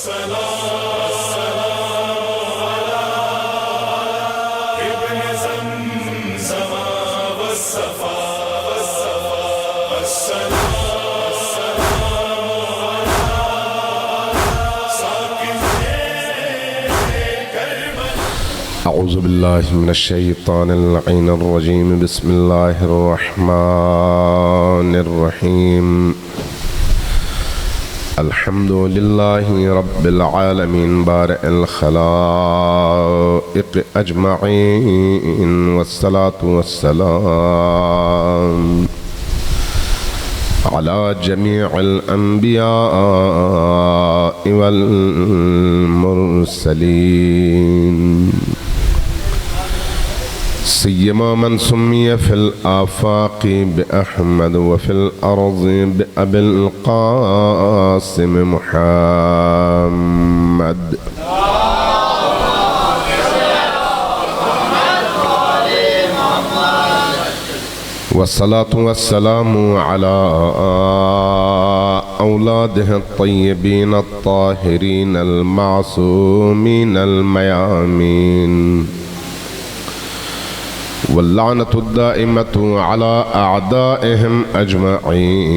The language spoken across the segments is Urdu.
أعوذ بالله من الشيطان اللعين الرجيم. بسم الله الرحمن الرحيم. الحمد لله رب العالمين بارئ الخلائق أجمعين، والصلاة والسلام على جميع الأنبياء والمرسلين، سيما من سمي في الآفاق بأحمد وفي الأرض بأبي القاسم محمد. والصلاة والسلام على أولاده الطيبين الطاهرين المعصومين الميامين، واللعنة الدائمة على أعدائهم أجمعين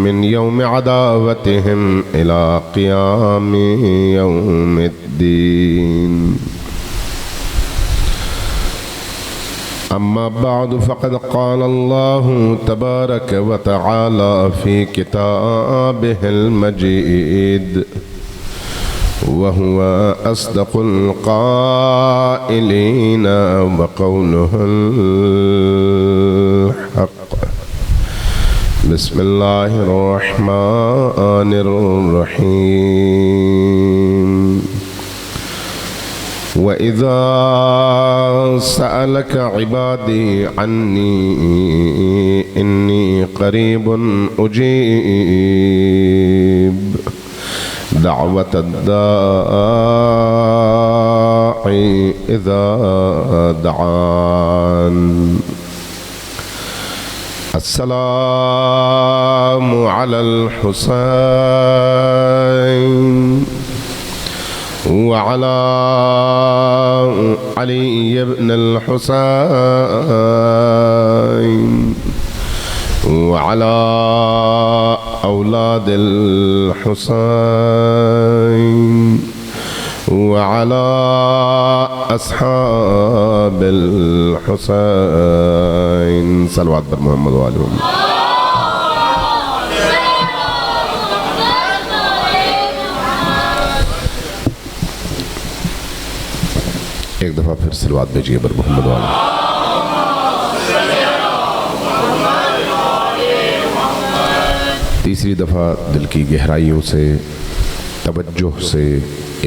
من يوم عداوتهم إلى قيام يوم الدين. أما بعد، فقد قال الله تبارك وتعالى في كتابه المجيد، وهو أصدق القائلين وقوله الحق. بسم الله الرحمن الرحيم. وإذا سألك عبادي عني إني قريب أجيب دعوة الداعي إذا دعان. السلام على الحسين وعلى علي بن الحسين وعلى أولاد الحسين وعلى أصحاب الحسين. صلوات بر محمد وآله محمد. ایک دفعہ پھر صلوات بھیجیے بر محمد وآله. تیسری دفعہ دل کی گہرائیوں سے، توجہ سے،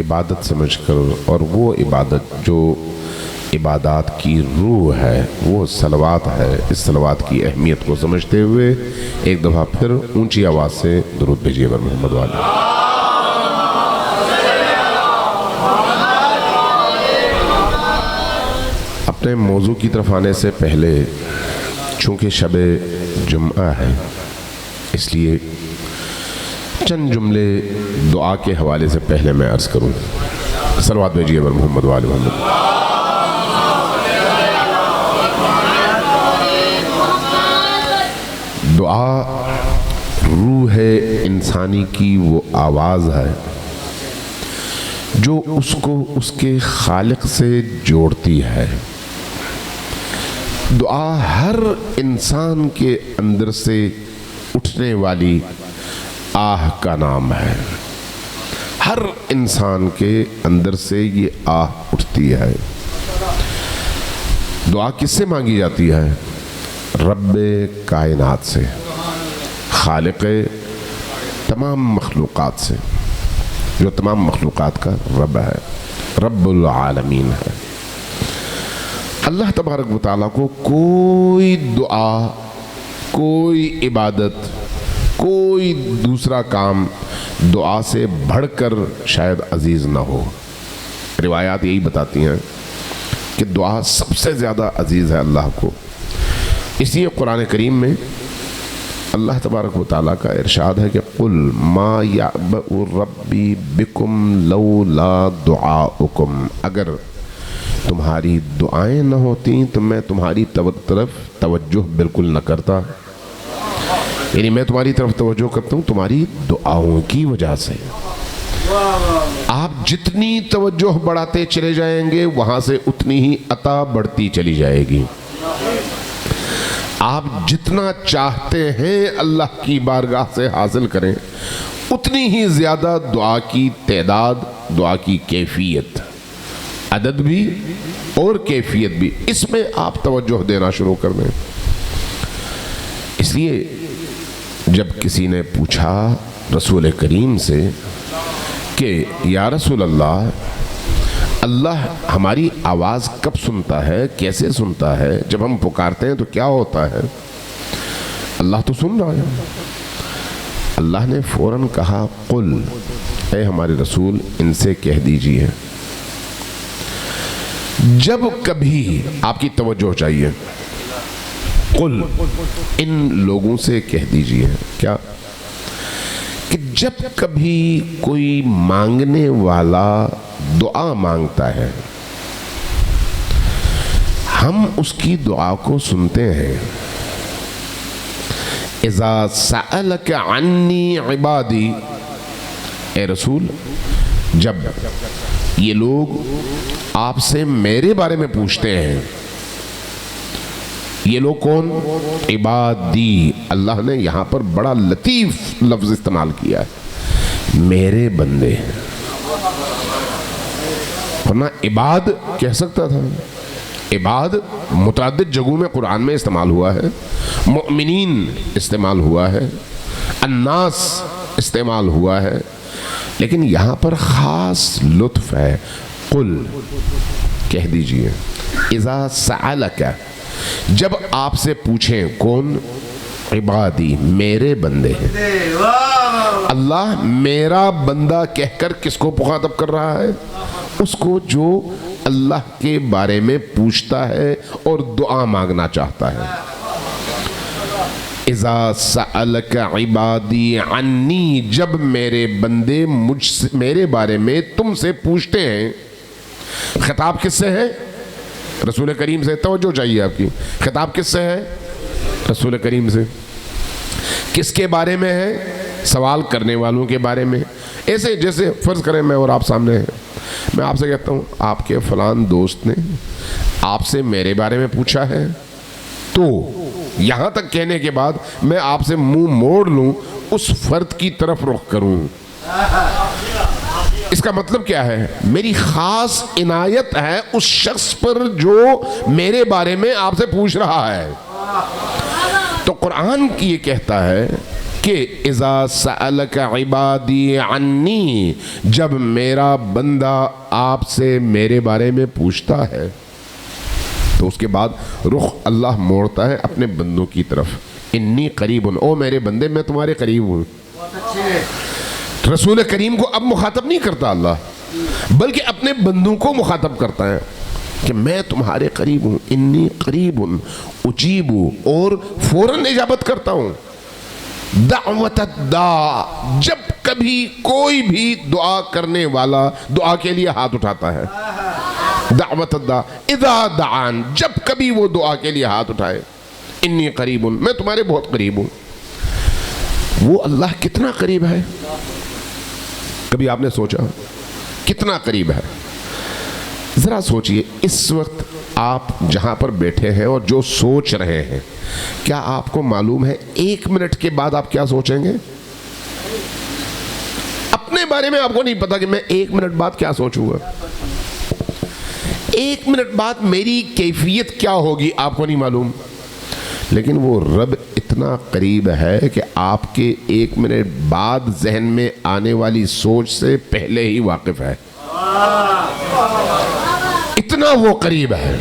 عبادت سمجھ کر، اور وہ عبادت جو عبادات کی روح ہے وہ صلوات ہے، اس صلوات کی اہمیت کو سمجھتے ہوئے ایک دفعہ پھر اونچی آواز سے درود بھیجیے بر محمد وآله. اپنے موضوع کی طرف آنے سے پہلے، چونکہ شب جمعہ ہے، اس لیے چند جملے دعا کے حوالے سے پہلے میں عرض کروں. صلوات بھیجیے بر محمد وآلہ محمد. دعا روح انسانی کی وہ آواز ہے جو اس کو اس کے خالق سے جوڑتی ہے. دعا ہر انسان کے اندر سے اٹھنے والی آہ کا نام ہے. ہر انسان کے اندر سے یہ آہ اٹھتی ہے. دعا کس سے مانگی جاتی ہے؟ رب کائنات سے، خالق تمام مخلوقات سے، جو تمام مخلوقات کا رب ہے، رب العالمین ہے. اللہ تبارک و تعالیٰ کو کوئی دعا، کوئی عبادت، کوئی دوسرا کام دعا سے بڑھ کر شاید عزیز نہ ہو. روایات یہی بتاتی ہیں کہ دعا سب سے زیادہ عزیز ہے اللہ کو. اس لیے قرآن کریم میں اللہ تبارک و تعالیٰ کا ارشاد ہے کہ قل ما یعبأ ربی بکم لولا دعاؤکم، اگر تمہاری دعائیں نہ ہوتی تو میں تمہاری طرف توجہ بالکل نہ کرتا. یعنی میں تمہاری طرف توجہ کرتا ہوں تمہاری دعاؤں کی وجہ سے. آپ جتنی توجہ بڑھاتے چلے جائیں گے وہاں سے اتنی ہی عطا بڑھتی چلی جائے گی. آپ جتنا چاہتے ہیں اللہ کی بارگاہ سے حاصل کریں اتنی ہی زیادہ دعا کی تعداد، دعا کی کیفیت، عدد بھی اور کیفیت بھی، اس میں آپ توجہ دینا شروع کر دیں. اس لیے جب کسی نے پوچھا رسول کریم سے کہ یا رسول اللہ، اللہ ہماری آواز کب سنتا ہے، کیسے سنتا ہے، جب ہم پکارتے ہیں تو کیا ہوتا ہے؟ اللہ تو سن رہا ہے. اللہ نے فوراً کہا قل، اے ہمارے رسول ان سے کہہ دیجئے. جب کبھی آپ کی توجہ چاہیے، قل ان لوگوں سے کہہ دیجئے کیا کہ جب کبھی کوئی مانگنے والا دعا مانگتا ہے ہم اس کی دعا کو سنتے ہیں. اذا سألک عنی عبادی، اے رسول جب یہ لوگ آپ سے میرے بارے میں پوچھتے ہیں، یہ لوگ کون؟ عبادی. اللہ نے یہاں پر بڑا لطیف لفظ استعمال کیا ہے، میرے بندے. ورنہ عباد کہہ سکتا تھا. عباد متعدد جگہوں میں قرآن میں استعمال ہوا ہے، مؤمنین استعمال ہوا ہے، الناس استعمال ہوا ہے، لیکن یہاں پر خاص لطف ہے. قل کہہ دیجئے، اذا سألک جب آپ سے پوچھیں، کون؟ عبادی، میرے بندے ہیں. اللہ میرا بندہ کہہ کر کس کو مخاطب کر رہا ہے؟ اس کو جو اللہ کے بارے میں پوچھتا ہے اور دعا مانگنا چاہتا ہے. اذا سألک عبادی عنی، جب میرے بندے میرے بارے میں تم سے پوچھتے ہیں. خطاب کس سے ہے؟ رسول کریم سے. توجہ چاہیے آپ کی. خطاب کس سے ہے؟ رسول کریم سے. کس کے بارے میں ہے؟ سوال کرنے والوں کے بارے میں. ایسے جیسے فرض کریں میں اور آپ سامنے ہیں، میں آپ سے کہتا ہوں آپ کے فلان دوست نے آپ سے میرے بارے میں پوچھا ہے، تو یہاں تک کہنے کے بعد میں آپ سے منہ موڑ لوں، اس فرد کی طرف رخ کروں. اس کا مطلب کیا ہے؟ میری خاص عنایت ہے اس شخص پر جو میرے بارے میں آپ سے پوچھ رہا ہے. تو قرآن کی یہ کہتا ہے کہ اذا سألک عبادی عنی، جب میرا بندہ آپ سے میرے بارے میں پوچھتا ہے تو اس کے بعد رخ اللہ موڑتا ہے اپنے بندوں کی طرف. انی قریب، او میرے بندے میں تمہارے قریب ہوں. رسول کریم کو اب مخاطب نہیں کرتا اللہ، بلکہ اپنے بندوں کو مخاطب کرتا ہے کہ میں تمہارے قریب ہوں. انی قریب اجیب، اور فوراً اجابت کرتا ہوں. دعوت الداع، جب کبھی کوئی بھی دعا کرنے والا دعا کے لیے ہاتھ اٹھاتا ہے. دعوت الداع اذا دعان، جب کبھی وہ دعا کے لیے ہاتھ اٹھائے. انی قریب، میں تمہارے بہت قریب ہوں. وہ اللہ کتنا قریب ہے؟ کبھی آپ نے سوچا کتنا قریب ہے؟ ذرا سوچئے اس وقت آپ جہاں پر بیٹھے ہیں اور جو سوچ رہے ہیں، کیا آپ کو معلوم ہے 1 منٹ کے بعد آپ کیا سوچیں گے؟ اپنے بارے میں آپ کو نہیں پتا کہ میں 1 منٹ بعد کیا سوچوں گا. 1 منٹ بعد میری کیفیت کیا ہوگی آپ کو نہیں معلوم. لیکن وہ رب اتنا قریب ہے کہ آپ کے 1 منٹ بعد ذہن میں آنے والی سوچ سے پہلے ہی واقف ہے. اتنا وہ قریب ہے.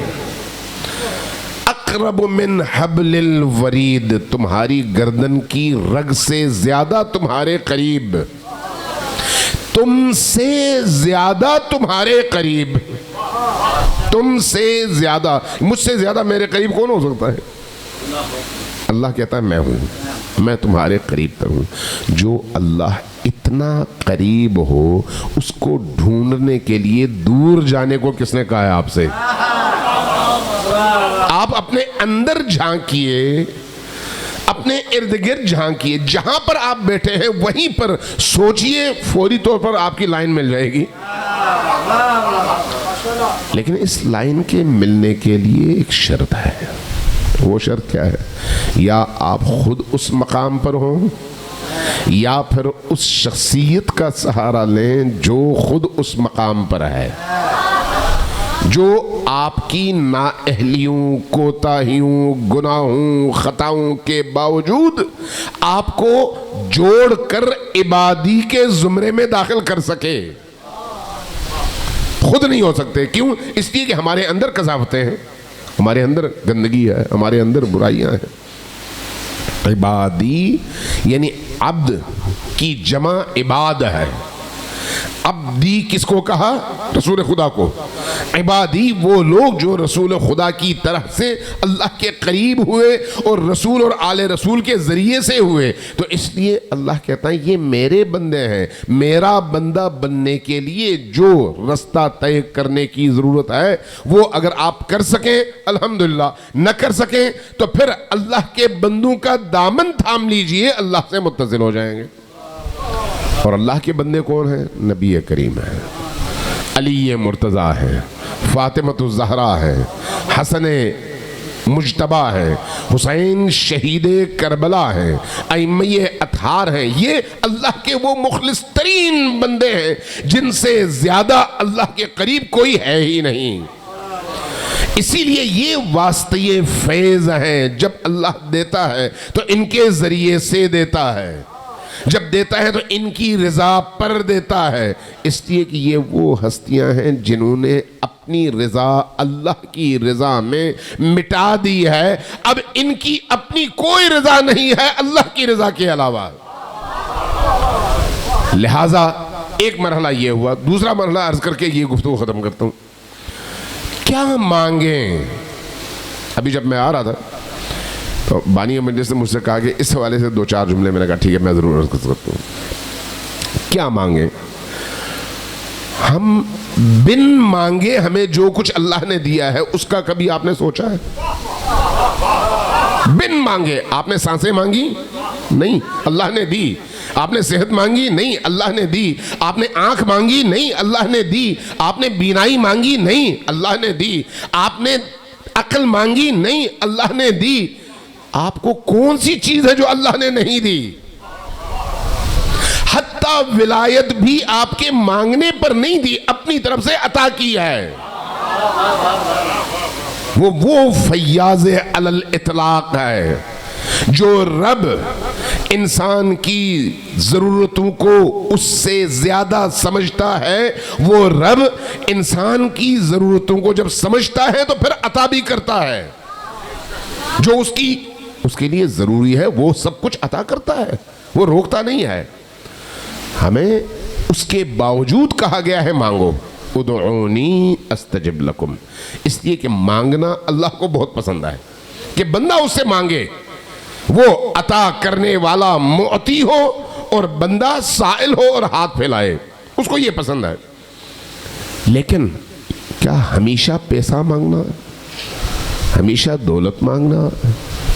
اقرب من حبل الورید، تمہاری گردن کی رگ سے زیادہ تمہارے قریب، تم سے زیادہ تمہارے قریب، تم سے زیادہ. مجھ سے زیادہ میرے قریب کون ہو سکتا ہے؟ اللہ کہتا ہے میں ہوں. میں تمہارے قریب تر ہوں. جو اللہ اتنا قریب ہو اس کو ڈھونڈنے کے لیے دور جانے کو کس نے کہا ہے آپ سے؟ آپ اپنے اندر جھانکیے، اپنے ارد گرد جھانکیے، جہاں پر آپ بیٹھے ہیں وہیں پر سوچئے، فوری طور پر آپ کی لائن مل جائے گی. لیکن اس لائن کے ملنے کے لیے ایک شرط ہے. وہ شرط کیا ہے؟ یا آپ خود اس مقام پر ہوں، یا پھر اس شخصیت کا سہارا لیں جو خود اس مقام پر ہے، جو آپ کی نااہلیوں، کوتاہیوں، گناہوں، خطاؤں کے باوجود آپ کو جوڑ کر عبادی کے زمرے میں داخل کر سکے. خود نہیں ہو سکتے. کیوں؟ اس لیے کہ ہمارے اندر قذافتیں ہیں، ہمارے اندر گندگی ہے، ہمارے اندر برائیاں ہیں. عبادی یعنی عبد کی جمع عباد ہے. عبدی کس کو کہا؟ رسول خدا کو. عبادی وہ لوگ جو رسول خدا کی طرح سے اللہ کے قریب ہوئے اور رسول اور آل رسول کے ذریعے سے ہوئے. تو اس لیے اللہ کہتا ہے یہ میرے بندے ہیں. میرا بندہ بننے کے لیے جو رستہ طے کرنے کی ضرورت ہے وہ اگر آپ کر سکیں الحمدللہ، نہ کر سکیں تو پھر اللہ کے بندوں کا دامن تھام لیجئے، اللہ سے متصل ہو جائیں گے. اور اللہ کے بندے کون ہیں؟ نبی کریم ہے، علی مرتضیٰ ہے، فاطمۃ الزہرا ہے، حسن مجتبیٰ ہے، حسین شہید کربلا ہے، ائمہ اطہار ہیں. یہ اللہ کے وہ مخلص ترین بندے ہیں جن سے زیادہ اللہ کے قریب کوئی ہے ہی نہیں. اسی لیے یہ واسطے فیض ہیں. جب اللہ دیتا ہے تو ان کے ذریعے سے دیتا ہے، جب دیتا ہے تو ان کی رضا پر دیتا ہے. اس لیے کہ یہ وہ ہستیاں ہیں جنہوں نے اپنی رضا اللہ کی رضا میں مٹا دی ہے. اب ان کی اپنی کوئی رضا نہیں ہے اللہ کی رضا کے علاوہ. لہذا ایک مرحلہ یہ ہوا. دوسرا مرحلہ عرض کر کے یہ گفتگو ختم کرتا ہوں. کیا مانگیں؟ ابھی جب میں آ رہا تھا تو بانی مجلس نے مجھ سے کہا کہ اس حوالے سے 2-4 جملے. میں نے کہا ٹھیک ہے میں ضرور عرض کر سکتا ہوں. کیا مانگیں؟ ہم بن مانگے ہمیں جو کچھ اللہ نے دیا ہے اس کا کبھی آپ نے سوچا ہے؟ بن مانگے. آپ نے سانسیں مانگی؟ نہیں، اللہ نے دی. آپ نے صحت مانگی؟ نہیں، اللہ نے دی. آپ نے آنکھ مانگی؟ نہیں، اللہ نے دی. آپ نے بینائی مانگی؟ نہیں، اللہ نے دی. آپ نے عقل مانگی؟ نہیں، اللہ نے دی. آپ کو کون سی چیز ہے جو اللہ نے نہیں دی؟ حتیٰ ولایت بھی آپ کے مانگنے پر نہیں دی، اپنی طرف سے عطا کی ہے. وہ فیاض علی الاطلاق ہے. جو رب انسان کی ضرورتوں کو اس سے زیادہ سمجھتا ہے، وہ رب انسان کی ضرورتوں کو جب سمجھتا ہے تو پھر عطا بھی کرتا ہے. جو اس کے لیے ضروری ہے وہ سب کچھ عطا کرتا ہے، وہ روکتا نہیں ہے. ہمیں اس کے باوجود کہا گیا ہے مانگو. ادعونی استجب لکم. اس لیے کہ مانگنا اللہ کو بہت پسند ہے کہ بندہ اس سے مانگے. وہ عطا کرنے والا معطی ہو اور بندہ سائل ہو اور ہاتھ پھیلائے، اس کو یہ پسند ہے. لیکن کیا ہمیشہ پیسہ مانگنا، ہمیشہ دولت مانگنا،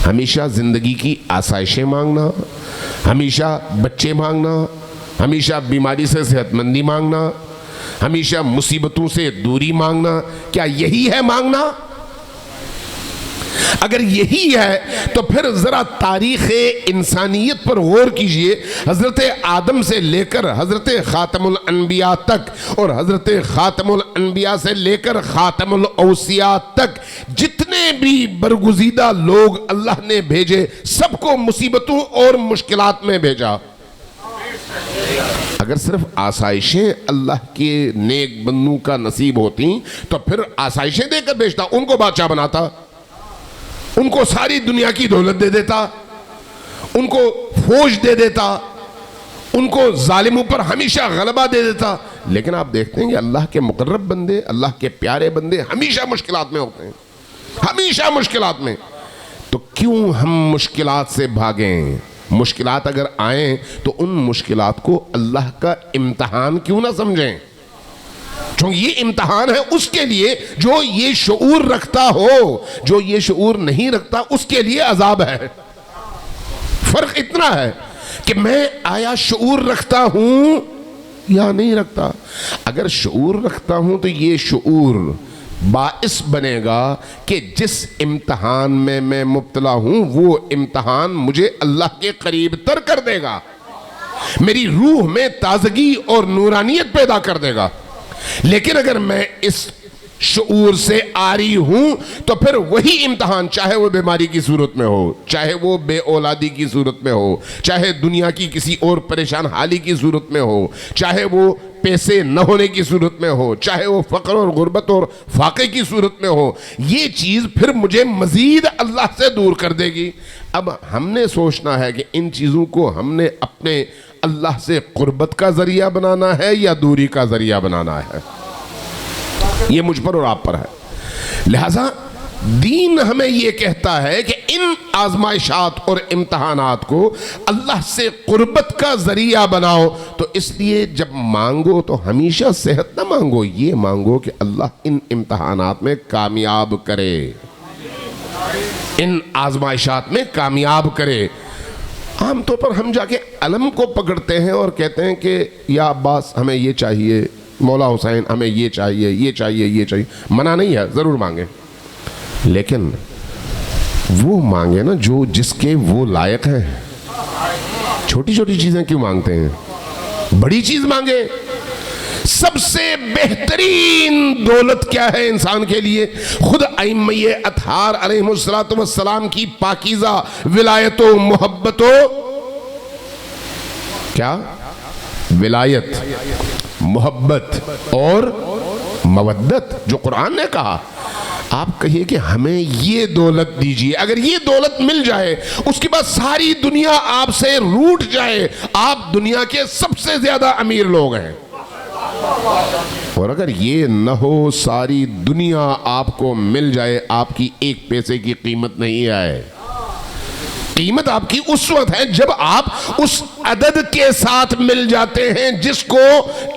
ہمیشہ زندگی کی آسائشیں مانگنا، ہمیشہ بچے مانگنا، ہمیشہ بیماری سے صحت مندی مانگنا، ہمیشہ مصیبتوں سے دوری مانگنا، کیا یہی ہے مانگنا؟ اگر یہی ہے تو پھر ذرا تاریخ انسانیت پر غور کیجئے. حضرت آدم سے لے کر حضرت خاتم الانبیاء تک اور حضرت خاتم الانبیاء سے لے کر خاتم الاوصیاء تک جتنے بھی برگزیدہ لوگ اللہ نے بھیجے سب کو مصیبتوں اور مشکلات میں بھیجا. اگر صرف آسائشیں اللہ کے نیک بندوں کا نصیب ہوتی تو پھر آسائشیں دے کر بھیجتا، ان کو بادشاہ بناتا، ان کو ساری دنیا کی دولت دے دیتا، ان کو فوج دے دیتا، ان کو ظالموں پر ہمیشہ غلبہ دے دیتا. لیکن آپ دیکھتے ہیں کہ اللہ کے مقرب بندے، اللہ کے پیارے بندے ہمیشہ مشکلات میں ہوتے ہیں، ہمیشہ مشکلات میں. تو کیوں ہم مشکلات سے بھاگیں؟ مشکلات اگر آئیں تو ان مشکلات کو اللہ کا امتحان کیوں نہ سمجھیں، چونکہ یہ امتحان ہے اس کے لیے جو یہ شعور رکھتا ہو، جو یہ شعور نہیں رکھتا اس کے لیے عذاب ہے۔ فرق اتنا ہے کہ میں آیا شعور رکھتا ہوں یا نہیں رکھتا۔ اگر شعور رکھتا ہوں تو یہ شعور باعث بنے گا کہ جس امتحان میں میں مبتلا ہوں وہ امتحان مجھے اللہ کے قریب تر کر دے گا، میری روح میں تازگی اور نورانیت پیدا کر دے گا۔ لیکن اگر میں اس شعور سے آری ہوں تو پھر وہی امتحان، چاہے وہ بیماری کی صورت میں ہو، چاہے وہ بے اولادی کی صورت میں ہو، چاہے دنیا کی کسی اور پریشان حالی کی صورت میں ہو، چاہے وہ پیسے نہ ہونے کی صورت میں ہو، چاہے وہ فقر اور غربت اور فاقے کی صورت میں ہو، یہ چیز پھر مجھے مزید اللہ سے دور کر دے گی۔ اب ہم نے سوچنا ہے کہ ان چیزوں کو ہم نے اپنے اللہ سے قربت کا ذریعہ بنانا ہے یا دوری کا ذریعہ بنانا ہے، یہ مجھ پر اور آپ پر ہے۔ لہذا دین ہمیں یہ کہتا ہے کہ ان آزمائشات اور امتحانات کو اللہ سے قربت کا ذریعہ بناؤ۔ تو اس لیے جب مانگو تو ہمیشہ صحت نہ مانگو، یہ مانگو کہ اللہ ان امتحانات میں کامیاب کرے، ان آزمائشات میں کامیاب کرے۔ عام طور پر ہم جا کے علم کو پکڑتے ہیں اور کہتے ہیں کہ یا عباس ہمیں یہ چاہیے، مولا حسین ہمیں یہ چاہیے، یہ چاہیے، یہ چاہیے۔ منع نہیں ہے، ضرور مانگیں، لیکن وہ مانگے نا جو جس کے وہ لائق ہیں۔ چھوٹی چھوٹی چیزیں کیوں مانگتے ہیں؟ بڑی چیز مانگے۔ سب سے بہترین دولت کیا ہے انسان کے لیے؟ خود ائمہ اطہار علیہ السلام کی پاکیزہ ولایت و محبت و کیا؟ ولایت، محبت اور مودت، جو قرآن نے کہا۔ آپ کہیے کہ ہمیں یہ دولت دیجئے، اگر یہ دولت مل جائے اس کے بعد ساری دنیا آپ سے روٹ جائے، آپ دنیا کے سب سے زیادہ امیر لوگ ہیں۔ اور اگر یہ نہ ہو، ساری دنیا آپ کو مل جائے، آپ کی ایک پیسے کی قیمت نہیں آئے۔ قیمت آپ کی اس وقت ہے جب آپ اس عدد کے ساتھ مل جاتے ہیں جس کو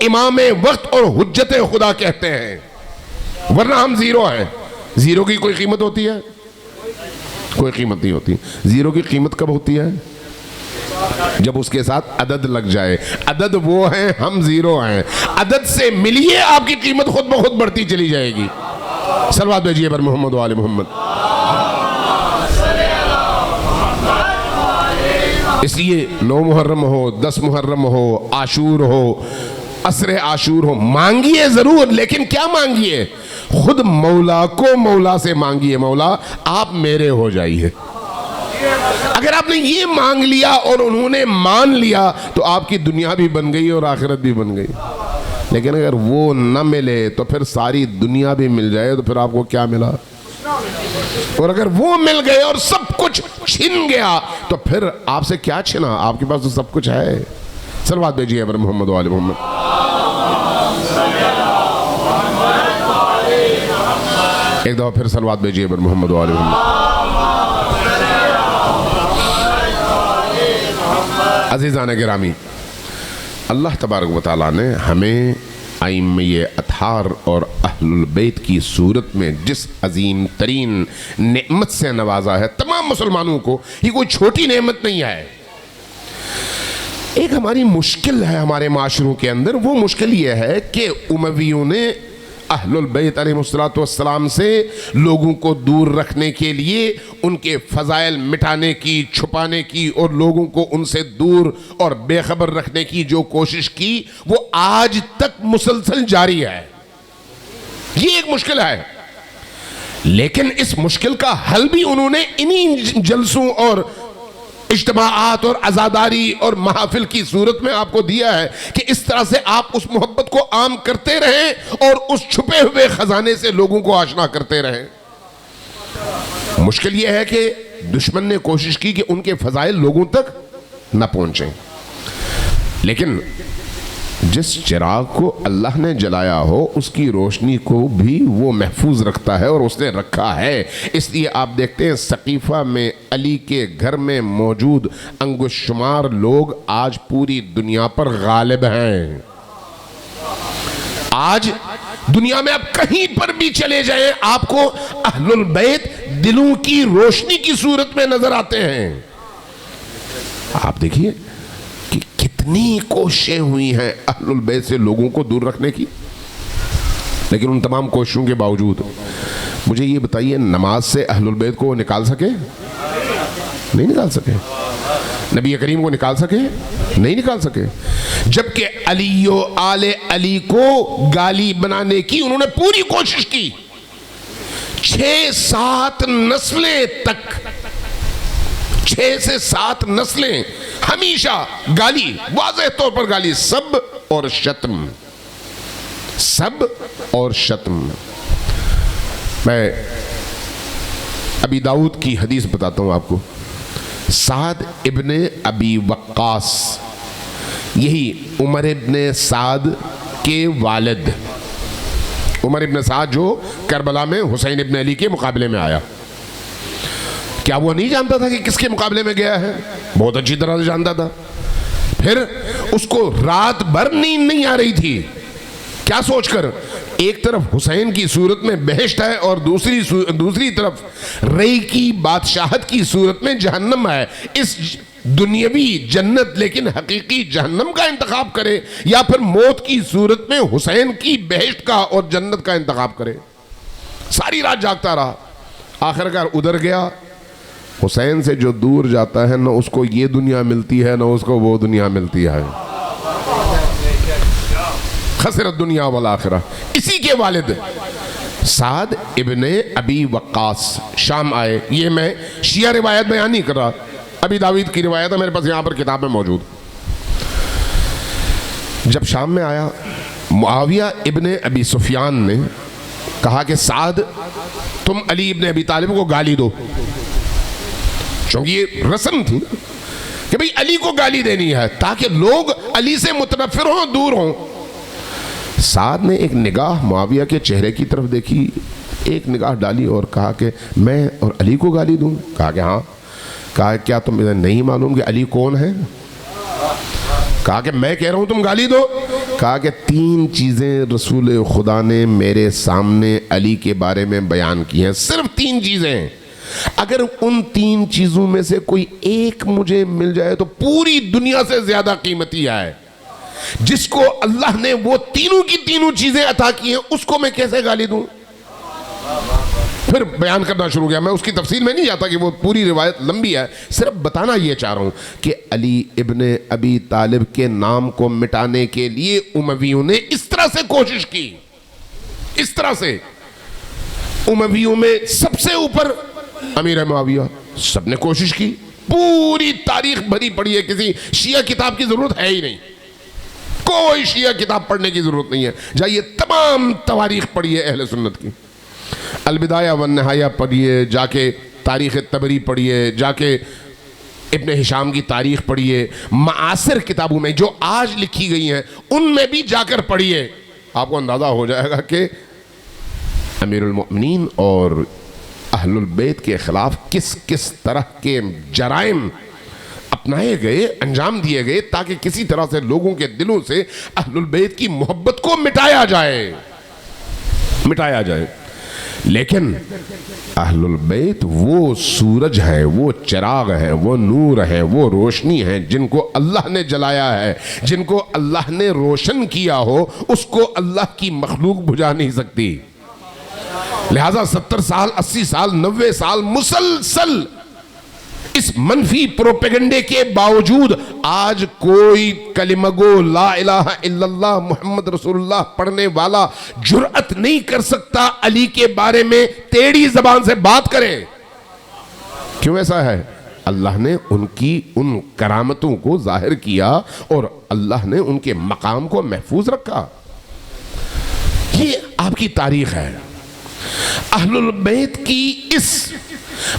امام وقت اور حجت خدا کہتے ہیں، ورنہ ہم زیرو ہیں۔ زیرو کی کوئی قیمت ہوتی ہے؟ کوئی قیمت نہیں ہوتی۔ زیرو کی قیمت کب ہوتی ہے؟ جب اس کے ساتھ عدد لگ جائے۔ عدد وہ ہیں، ہم زیرو ہیں۔ عدد سے ملیے، آپ کی قیمت خود بخود بڑھتی چلی جائے گی۔ صلوات بھیجیے پر محمد و آل محمد۔ اس لیے 9 محرم ہو، 10 محرم ہو، عاشور ہو، عصر عاشور ہو، مانگیے ضرور، لیکن کیا مانگیے؟ خود مولا کو مولا سے مانگیے، مولا آپ میرے ہو جائیے۔ اگر آپ نے یہ مانگ لیا اور انہوں نے مان لیا تو آپ کی دنیا بھی بن گئی اور آخرت بھی بن گئی۔ لیکن اگر وہ نہ ملے تو پھر ساری دنیا بھی مل جائے تو پھر آپ کو کیا ملا؟ اور اگر وہ مل گئے اور سب کچھ چھن گیا تو پھر آپ سے کیا چھنا؟ آپ کے پاس تو سب کچھ ہے۔ صلوات بھیجیے پر محمد و آل محمد۔ ایک دفعہ پھر صلوات بھیجیے پر محمد و آل محمد۔ عزیزان گرامی، اللہ تبارک و تعالیٰ نے ہمیں ائمہ اطہار اور اہل البیت کی صورت میں جس عظیم ترین نعمت سے نوازا ہے تمام مسلمانوں کو، یہ کوئی چھوٹی نعمت نہیں ہے۔ ایک ہماری مشکل ہے ہمارے معاشروں کے اندر، وہ مشکل یہ ہے کہ امویوں نے اہل البیت علیہ السلام سے لوگوں کو دور رکھنے کے لیے ان کے فضائل مٹانے کی، چھپانے کی اور لوگوں کو ان سے دور اور بے خبر رکھنے کی جو کوشش کی وہ آج تک مسلسل جاری ہے۔ یہ ایک مشکل ہے، لیکن اس مشکل کا حل بھی انہوں نے انہی جلسوں اور اجتماعات اور عزاداری اور محافل کی صورت میں آپ کو دیا ہے کہ اس طرح سے آپ اس محبت کو عام کرتے رہیں اور اس چھپے ہوئے خزانے سے لوگوں کو آشنا کرتے رہیں۔ مشکل یہ ہے کہ دشمن نے کوشش کی کہ ان کے فضائل لوگوں تک نہ پہنچیں، لیکن جس چراغ کو اللہ نے جلایا ہو اس کی روشنی کو بھی وہ محفوظ رکھتا ہے اور اس نے رکھا ہے. اس لیے آپ دیکھتے ہیں سقیفہ میں علی کے گھر میں موجود انگشت شمار لوگ آج پوری دنیا پر غالب ہیں. آج دنیا میں آپ کہیں پر بھی چلے جائیں آپ کو اہل البیت دلوں کی روشنی کی صورت میں نظر آتے ہیں. آپ دیکھیے کہ کتنی کوششیں ہوئی ہیں اہل البیت سے لوگوں کو دور رکھنے کی، لیکن ان تمام کوششوں کے باوجود مجھے یہ بتائیے نماز سے اہل البیت کو نکال سکے؟ نہیں نکال سکے. نبی کریم کو نکال سکے؟ نہیں نکال سکے. جبکہ علی و آل علی کو گالی بنانے کی انہوں نے پوری کوشش کی. 6-7 نسلیں تک، 6 سے 7 نسلیں ہمیشہ گالی، واضح طور پر گالی، سب اور شتم، سب اور شتم. میں ابی داؤد کی حدیث بتاتا ہوں آپ کو. سعد ابن ابی وقاص، یہی عمر ابن سعد کے والد، عمر ابن سعد جو کربلا میں حسین ابن علی کے مقابلے میں آیا. کیا وہ نہیں جانتا تھا کہ کس کے مقابلے میں گیا ہے؟ بہت اچھی طرح سے جانتا تھا. پھر اس کو رات بھر نیند نہیں آ رہی تھی. کیا سوچ کر؟ ایک طرف حسین کی صورت میں بہشت ہے اور دوسری طرف رئی کی بادشاہت کی صورت میں جہنم ہے. اس دنیاوی جنت لیکن حقیقی جہنم کا انتخاب کرے یا پھر موت کی صورت میں حسین کی بہشت کا اور جنت کا انتخاب کرے. ساری رات جاگتا رہا. آخرکار ادھر گیا. حسین سے جو دور جاتا ہے نہ اس کو یہ دنیا ملتی ہے نہ اس کو وہ دنیا ملتی ہے. خسرت دنیا والآخرہ. اسی کے والد سعد ابن ابی وقاص شام آئے. یہ میں شیعہ روایت بیان نہیں کر رہا، ابی داؤد کی روایت ہے، میرے پاس یہاں پر کتاب میں موجود. جب شام میں آیا، معاویہ ابن ابی سفیان نے کہا کہ سعد تم علی ابن ابی طالب کو گالی دو، چونکہ یہ رسم تھی کہ بھئی علی کو گالی دینی ہے تاکہ لوگ علی سے متنفر ہوں، دور ہوں. سعد نے ایک نگاہ معاویہ کے چہرے کی طرف دیکھی، ایک نگاہ ڈالی اور کہا کہ میں اور علی کو گالی دوں؟ کہا کہ ہاں. کہا کیا تم نہیں معلوم کہ علی کون ہے؟ کہا کہ میں کہہ رہا ہوں تم گالی دو. کہا کہ 3 چیزیں رسول خدا نے میرے سامنے علی کے بارے میں بیان کی ہیں، صرف 3 چیزیں. اگر ان 3 چیزوں میں سے کوئی ایک مجھے مل جائے تو پوری دنیا سے زیادہ قیمتی ہے. جس کو اللہ نے وہ تینوں کی تینوں چیزیں عطا کی ہیں اس کو میں کیسے گالی دوں؟ پھر بیان کرنا شروع کیا. میں اس کی تفصیل میں نہیں جاتا کہ وہ پوری روایت لمبی ہے، صرف بتانا یہ چاہ رہا ہوں کہ علی ابن ابی طالب کے نام کو مٹانے کے لیے امویوں نے اس طرح سے کوشش کی. اس طرح سے امویوں میں سب سے اوپر امیر معاویہ، سب نے کوشش کی. پوری تاریخ بھری پڑی ہے، کسی شیعہ کتاب کی ضرورت ہے ہی نہیں، کوئی شیعہ کتاب پڑھنے کی ضرورت نہیں ہے. جائیے تمام تواریخ پڑھیے اہل سنت کی، البدایہ والنہایہ پڑھیے، جا کے تاریخ طبری پڑھیے، جا کے ابن ہشام کی تاریخ پڑھیے، معاصر کتابوں میں جو آج لکھی گئی ہیں ان میں بھی جا کر پڑھیے. آپ کو اندازہ ہو جائے گا کہ امیر المؤمنین اور اہل البیت کے خلاف کس کس طرح کے جرائم اپنائے گئے، انجام دیے گئے تاکہ کسی طرح سے لوگوں کے دلوں سے اہل البیت کی محبت کو مٹایا جائے. لیکن اہل البیت وہ سورج ہیں، وہ چراغ ہیں، وہ نور ہیں، وہ روشنی ہیں جن کو اللہ نے جلایا ہے. جن کو اللہ نے روشن کیا ہو اس کو اللہ کی مخلوق بجھا نہیں سکتی. لہذا 70 سال 80 سال 90 سال مسلسل اس منفی پروپیگنڈے کے باوجود آج کوئی کلمہ گو لا الہ الا اللہ محمد رسول اللہ پڑھنے والا جرأت نہیں کر سکتا علی کے بارے میں ٹیڑھی زبان سے بات کرے. کیوں ایسا ہے؟ اللہ نے ان کرامتوں کو ظاہر کیا اور اللہ نے ان کے مقام کو محفوظ رکھا. یہ آپ کی تاریخ ہے. اہل البیت کی اس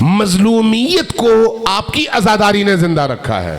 مظلومیت کو آپ کی عزاداری نے زندہ رکھا ہے.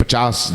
50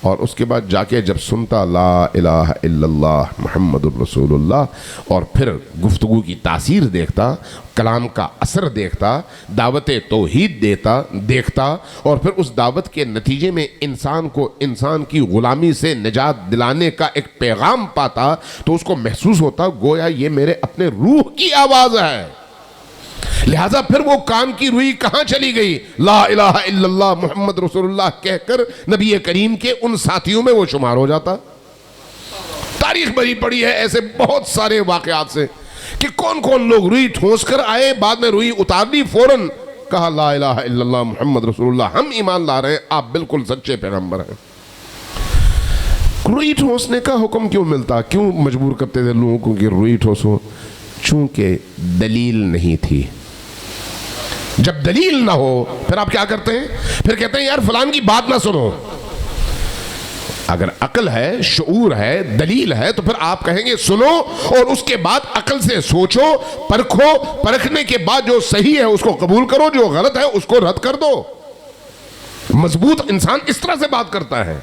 اور اس کے بعد جا کے جب سنتا لا الہ الا اللہ محمد الرسول اللہ اور پھر گفتگو کی تاثیر دیکھتا، کلام کا اثر دیکھتا، دعوت توحید دیکھتا اور پھر اس دعوت کے نتیجے میں انسان کو انسان کی غلامی سے نجات دلانے کا ایک پیغام پاتا، تو اس کو محسوس ہوتا گویا یہ میرے اپنے روح کی آواز ہے۔ لہٰذا پھر وہ کان کی روئی کہاں چلی گئی؟ لا الہ الا اللہ محمد رسول اللہ کہہ کر نبی کریم کے ان ساتھیوں میں وہ شمار ہو جاتا۔ تاریخ بھری پڑی ہے ایسے بہت سارے واقعات سے کہ کون کون لوگ روئی ٹھونس کر آئے، بعد میں روئی اتار دی، فوراً کہا لا الہ الا اللہ محمد رسول اللہ، ہم ایمان لا رہے ہیں، آپ بالکل سچے پیغمبر ہیں۔ روئی ٹھونسنے کا حکم کیوں ملتا؟ کیوں مجبور کرتے تھے لوگوں کو کہ روئی ٹھوسو؟ چونکہ دلیل نہیں تھی۔ جب دلیل نہ ہو پھر آپ کیا کرتے ہیں؟ پھر کہتے ہیں یار فلان کی بات نہ سنو۔ اگر عقل ہے، شعور ہے، دلیل ہے تو پھر آپ کہیں گے سنو، اور اس کے بعد عقل سے سوچو، پرکھو، پرکھنے کے بعد جو صحیح ہے اس کو قبول کرو، جو غلط ہے اس کو رد کر دو۔ مضبوط انسان اس طرح سے بات کرتا ہے۔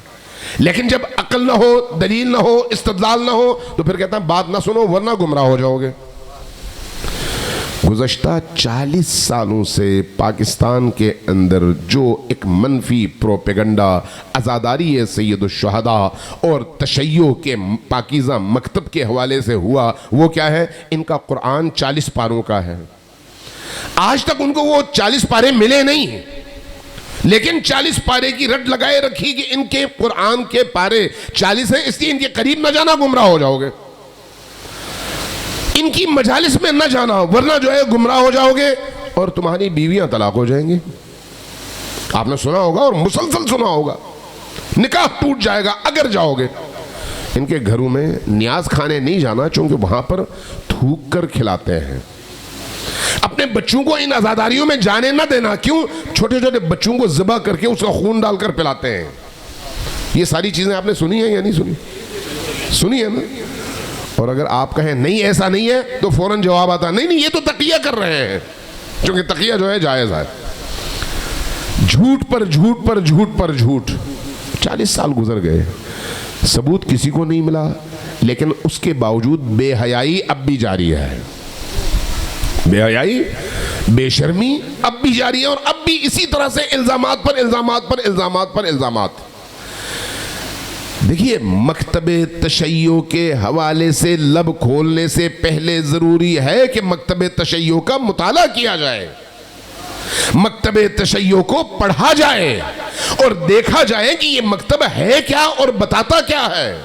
لیکن جب عقل نہ ہو، دلیل نہ ہو، استدلال نہ ہو تو پھر کہتا ہے بات نہ سنو ورنہ گمراہ ہو جاؤ گے۔ گزشتہ 40 سالوں سے پاکستان کے اندر جو ایک منفی پروپیگنڈا عزاداری سید الشہداء اور تشیع کے پاکیزہ مکتب کے حوالے سے ہوا، وہ کیا ہے؟ ان کا قرآن 40 پاروں کا ہے۔ آج تک ان کو وہ 40 پارے ملے نہیں، لیکن 40 پارے کی رٹ لگائے رکھی کہ ان کے قرآن کے پارے 40 ہیں، اس لیے ان کے قریب نہ جانا گمراہ ہو جاؤ گے، ان کی مجالس میں نہ جانا ورنہ جو ہے گمراہ ہو جاؤ گے اور تمہاری بیویاں طلاق ہو جائیں گی۔ آپ نے سنا ہوگا اور مسلسل سنا ہوگا، نکاح ٹوٹ جائے گا اگر جاؤ گے۔ ان کے گھروں میں نیاز کھانے نہیں جانا چونکہ وہاں پر تھوک کر کھلاتے ہیں۔ اپنے بچوں کو ان عزاداریوں میں جانے نہ دینا، کیوں؟ چھوٹے چھوٹے بچوں کو ذبح کر کے اس کا خون ڈال کر پلاتے ہیں۔ یہ ساری چیزیں آپ نے سنی ہیں یا نہیں سنی؟ سنی ہے نا؟ اور اگر آپ کہیں نہیں ایسا نہیں ہے تو فوراً جواب آتا نہیں نہیں یہ تو تقیہ کر رہے ہیں، کیونکہ تقیہ جو ہے جائز ہے۔ جھوٹ پر جھوٹ پر جھوٹ پر جھوٹ، 40 سال گزر گئے، ثبوت کسی کو نہیں ملا، لیکن اس کے باوجود بے حیائی اب بھی جاری ہے، بے حیائی، بے شرمی اب بھی جاری ہے، اور اب بھی اسی طرح سے الزامات پر الزامات پر الزامات پر الزامات۔ دیکھیے مکتب تشیع کے حوالے سے لب کھولنے سے پہلے ضروری ہے کہ مکتب تشیع کا مطالعہ کیا جائے، مکتب تشیع کو پڑھا جائے اور دیکھا جائے کہ یہ مکتب ہے کیا اور بتاتا کیا ہے،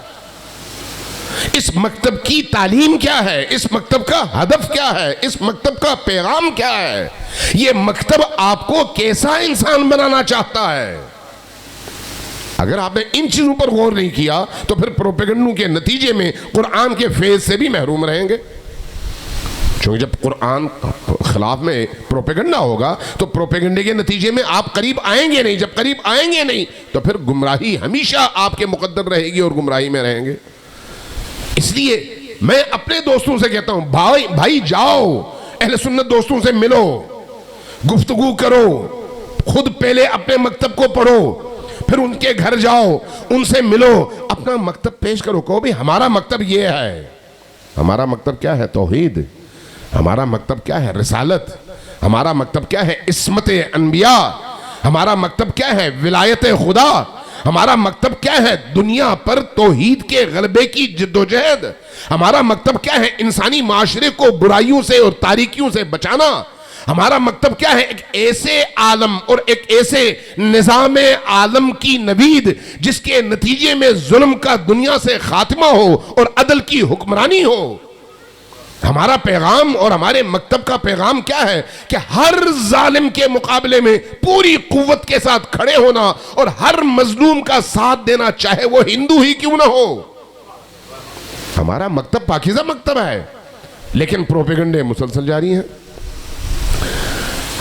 اس مکتب کی تعلیم کیا ہے، اس مکتب کا ہدف کیا ہے، اس مکتب کا پیغام کیا ہے، یہ مکتب آپ کو کیسا انسان بنانا چاہتا ہے۔ اگر آپ نے ان چیزوں پر غور نہیں کیا تو پھر پروپیگنڈوں کے نتیجے میں قرآن کے فیض سے بھی محروم رہیں گے، چونکہ جب قرآن خلاف میں پروپیگنڈا ہوگا تو پروپیگنڈے کے نتیجے میں آپ قریب آئیں گے نہیں، جب قریب آئیں گے نہیں تو پھر گمراہی ہمیشہ آپ کے مقدر رہے گی اور گمراہی میں رہیں گے۔ اس لیے میں اپنے دوستوں سے کہتا ہوں بھائی جاؤ اہل سنت دوستوں سے ملو، گفتگو کرو، خود پہلے اپنے مکتب کو پڑھو، پھر ان کے گھر جاؤ، ان سے ملو، اپنا مکتب پیش کرو، کہو بھی ہمارا مکتب یہ ہے۔ ہمارا مکتب کیا ہے؟ توحید۔ ہمارا مکتب کیا ہے؟ رسالت۔ ہمارا مکتب کیا ہے؟ عصمت انبیاء۔ ہمارا مکتب کیا ہے؟ ولایت خدا۔ ہمارا مکتب کیا ہے؟ دنیا پر توحید کے غلبے کی جدوجہد۔ ہمارا مکتب کیا ہے؟ انسانی معاشرے کو برائیوں سے اور تاریکیوں سے بچانا۔ ہمارا مکتب کیا ہے؟ ایک ایسے عالم اور ایک ایسے نظام عالم کی نوید جس کے نتیجے میں ظلم کا دنیا سے خاتمہ ہو اور عدل کی حکمرانی ہو۔ ہمارا پیغام اور ہمارے مکتب کا پیغام کیا ہے؟ کہ ہر ظالم کے مقابلے میں پوری قوت کے ساتھ کھڑے ہونا اور ہر مظلوم کا ساتھ دینا، چاہے وہ ہندو ہی کیوں نہ ہو۔ ہمارا مکتب پاکیزہ مکتب ہے، لیکن پروپیگنڈے مسلسل جاری ہیں۔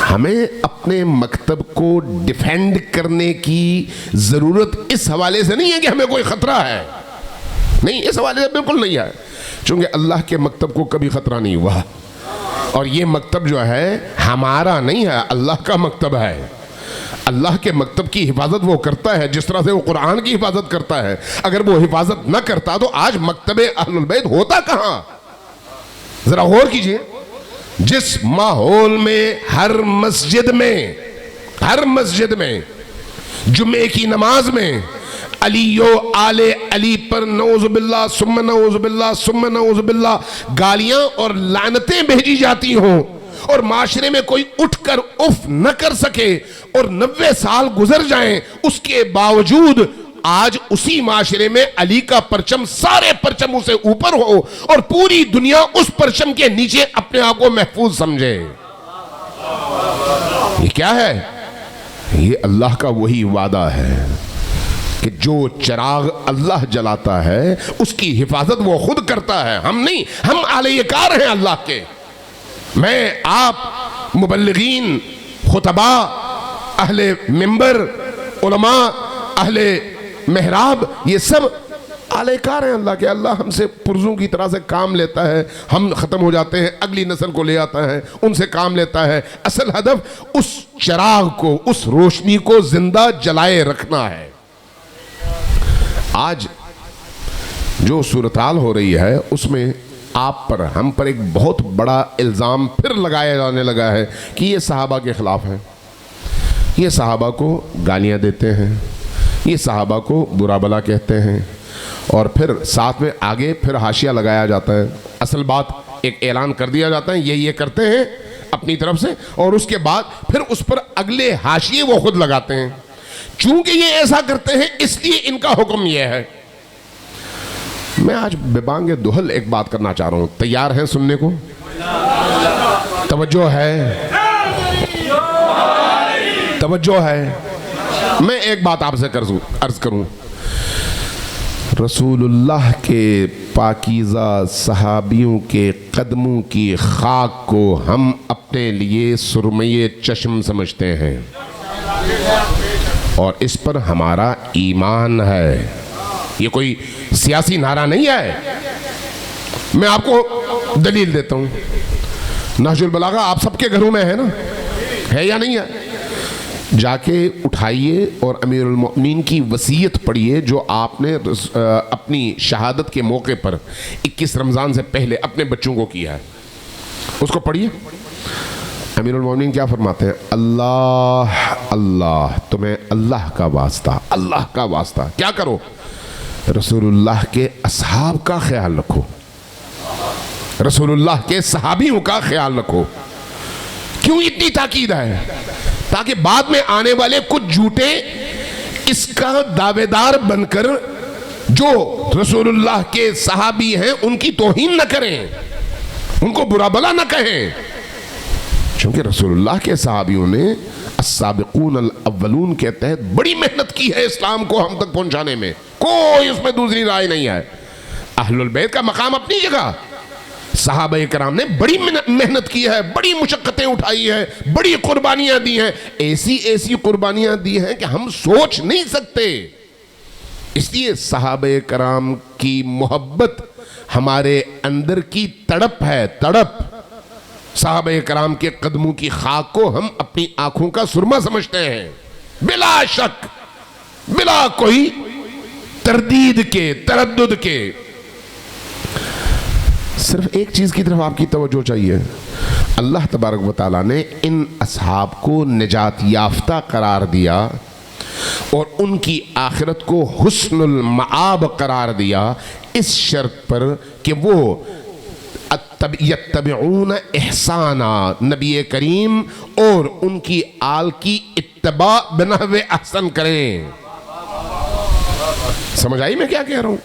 ہمیں اپنے مکتب کو ڈیفینڈ کرنے کی ضرورت اس حوالے سے نہیں ہے کہ ہمیں کوئی خطرہ ہے، نہیں، اس حوالے سے بالکل نہیں ہے، چونکہ اللہ کے مکتب کو کبھی خطرہ نہیں ہوا، اور یہ مکتب جو ہے ہمارا نہیں ہے، اللہ کا مکتب ہے، اللہ کے مکتب کی حفاظت وہ کرتا ہے جس طرح سے وہ قرآن کی حفاظت کرتا ہے. اگر وہ حفاظت نہ کرتا تو آج مکتب اہل البیت ہوتا کہاں؟ ذرا غور کیجئے. جس ماحول میں ہر مسجد میں جمعے کی نماز میں علی و آل علی پر نعوذ باللہ ثم نعوذ باللہ ثم نعوذ باللہ گالیاں اور لعنتیں بھیجی جاتی ہوں اور معاشرے میں کوئی اٹھ کر اف نہ کر سکے اور 90 سال گزر جائیں، اس کے باوجود آج اسی معاشرے میں علی کا پرچم سارے پرچموں سے اوپر ہو اور پوری دنیا اس پرچم کے نیچے اپنے آپ کو محفوظ سمجھے. یہ کیا ہے؟ یہ اللہ کا وہی وعدہ ہے کہ جو چراغ اللہ جلاتا ہے اس کی حفاظت وہ خود کرتا ہے، ہم نہیں. ہم اہل کار ہیں اللہ کے. میں آپ مبلغین، خطباء، اہل منبر، علماء، اہل محراب، یہ سب اہل کار ہیں اللہ کے. اللہ ہم سے پرزوں کی طرح سے کام لیتا ہے، ہم ختم ہو جاتے ہیں، اگلی نسل کو لے آتا ہے، ان سے کام لیتا ہے. اصل ہدف اس چراغ کو، اس روشنی کو زندہ جلائے رکھنا ہے. آج جو صورتحال ہو رہی ہے اس میں آپ پر، ہم پر ایک بہت بڑا الزام پھر لگایا جانے لگا ہے کہ یہ صحابہ کے خلاف ہے، یہ صحابہ کو گالیاں دیتے ہیں، یہ صحابہ کو برا بلا کہتے ہیں، اور پھر ساتھ میں آگے پھر حاشیہ لگایا جاتا ہے. اصل بات ایک اعلان کر دیا جاتا ہے یہ کرتے ہیں اپنی طرف سے، اور اس کے بعد پھر اس پر اگلے حاشیے وہ خود لگاتے ہیں. چونکہ یہ ایسا کرتے ہیں اس لیے ان کا حکم یہ ہے. میں آج ببانگ دہل ایک بات کرنا چاہ رہا ہوں. تیار ہیں سننے کو؟ توجہ ہے؟ توجہ ہے؟ میں ایک بات آپ سے عرض کروں. رسول اللہ کے پاکیزہ صحابیوں کے قدموں کی خاک کو ہم اپنے لیے سرمئے چشم سمجھتے ہیں اور اس پر ہمارا ایمان ہے. یہ کوئی سیاسی نعرہ نہیں ہے. میں آپ کو دلیل دیتا ہوں. نہج البلاغہ آپ سب کے گھروں میں ہے نا؟ ہے یا نہیں ہے؟ جا کے اٹھائیے اور امیر المؤمنین کی وصیت پڑھیے جو آپ نے اپنی شہادت کے موقع پر 21 رمضان سے پہلے اپنے بچوں کو کیا ہے. اس کو پڑھیے. امیر المؤمنین کیا فرماتے ہیں؟ اللہ اللہ، تمہیں اللہ کا واسطہ، اللہ کا واسطہ کیا کرو؟ رسول اللہ کے اصحاب کا خیال رکھو، رسول اللہ کے صحابیوں کا خیال رکھو. کیوں اتنی تاکید ہے؟ تاکہ بعد میں آنے والے کچھ جھوٹے اس کا دعوے دار بن کر جو رسول اللہ کے صحابی ہیں ان کی توہین نہ کریں، ان کو برا بلا نہ کہیں. چونکہ رسول اللہ کے صحابیوں نے السابقون الاولون کے تحت بڑی محنت کی ہے اسلام کو ہم تک پہنچانے میں، کوئی اس میں دوسری رائے نہیں ہے. اہل البیت کا مقام اپنی جگہ. صحابہ کرام نے بڑی محنت کی ہے، بڑی مشقتیں اٹھائی ہے، بڑی قربانیاں دی ہیں، ایسی قربانیاں دی ہیں کہ ہم سوچ نہیں سکتے. اس لیے صحابہ کرام کی محبت ہمارے اندر کی تڑپ ہے، تڑپ. صحابہ کرام کے قدموں کی خاک کو ہم اپنی آنکھوں کا سرما سمجھتے ہیں، بلا شک، بلا کوئی تردید کے، تردد کے. صرف ایک چیز کی طرف آپ کی توجہ چاہیے. اللہ تبارک و تعالیٰ نے ان اصحاب کو نجات یافتہ قرار دیا اور ان کی آخرت کو حسن المآب قرار دیا اس شرط پر کہ وہ یتبعون احسانا، نبی کریم اور ان کی آل کی اتباع بنحو احسن کریں. سمجھ آئی میں کیا کہہ رہا ہوں؟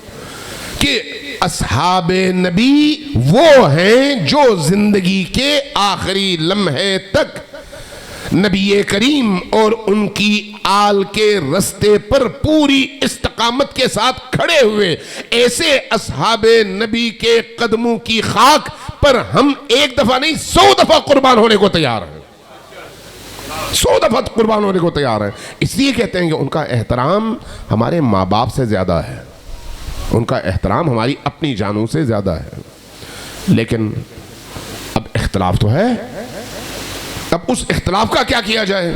کہ اصحاب نبی وہ ہیں جو زندگی کے آخری لمحے تک نبی کریم اور ان کی آل کے رستے پر پوری استقامت کے ساتھ کھڑے ہوئے. ایسے اصحاب نبی کے قدموں کی خاک پر ہم ایک دفعہ نہیں 100 دفعہ قربان ہونے کو تیار ہیں، 100 دفعہ قربان ہونے کو تیار ہیں. اس لیے کہتے ہیں کہ ان کا احترام ہمارے ماں باپ سے زیادہ ہے، ان کا احترام ہماری اپنی جانوں سے زیادہ ہے. لیکن اب اختلاف تو ہے، اب اس اختلاف کا کیا کیا جائے؟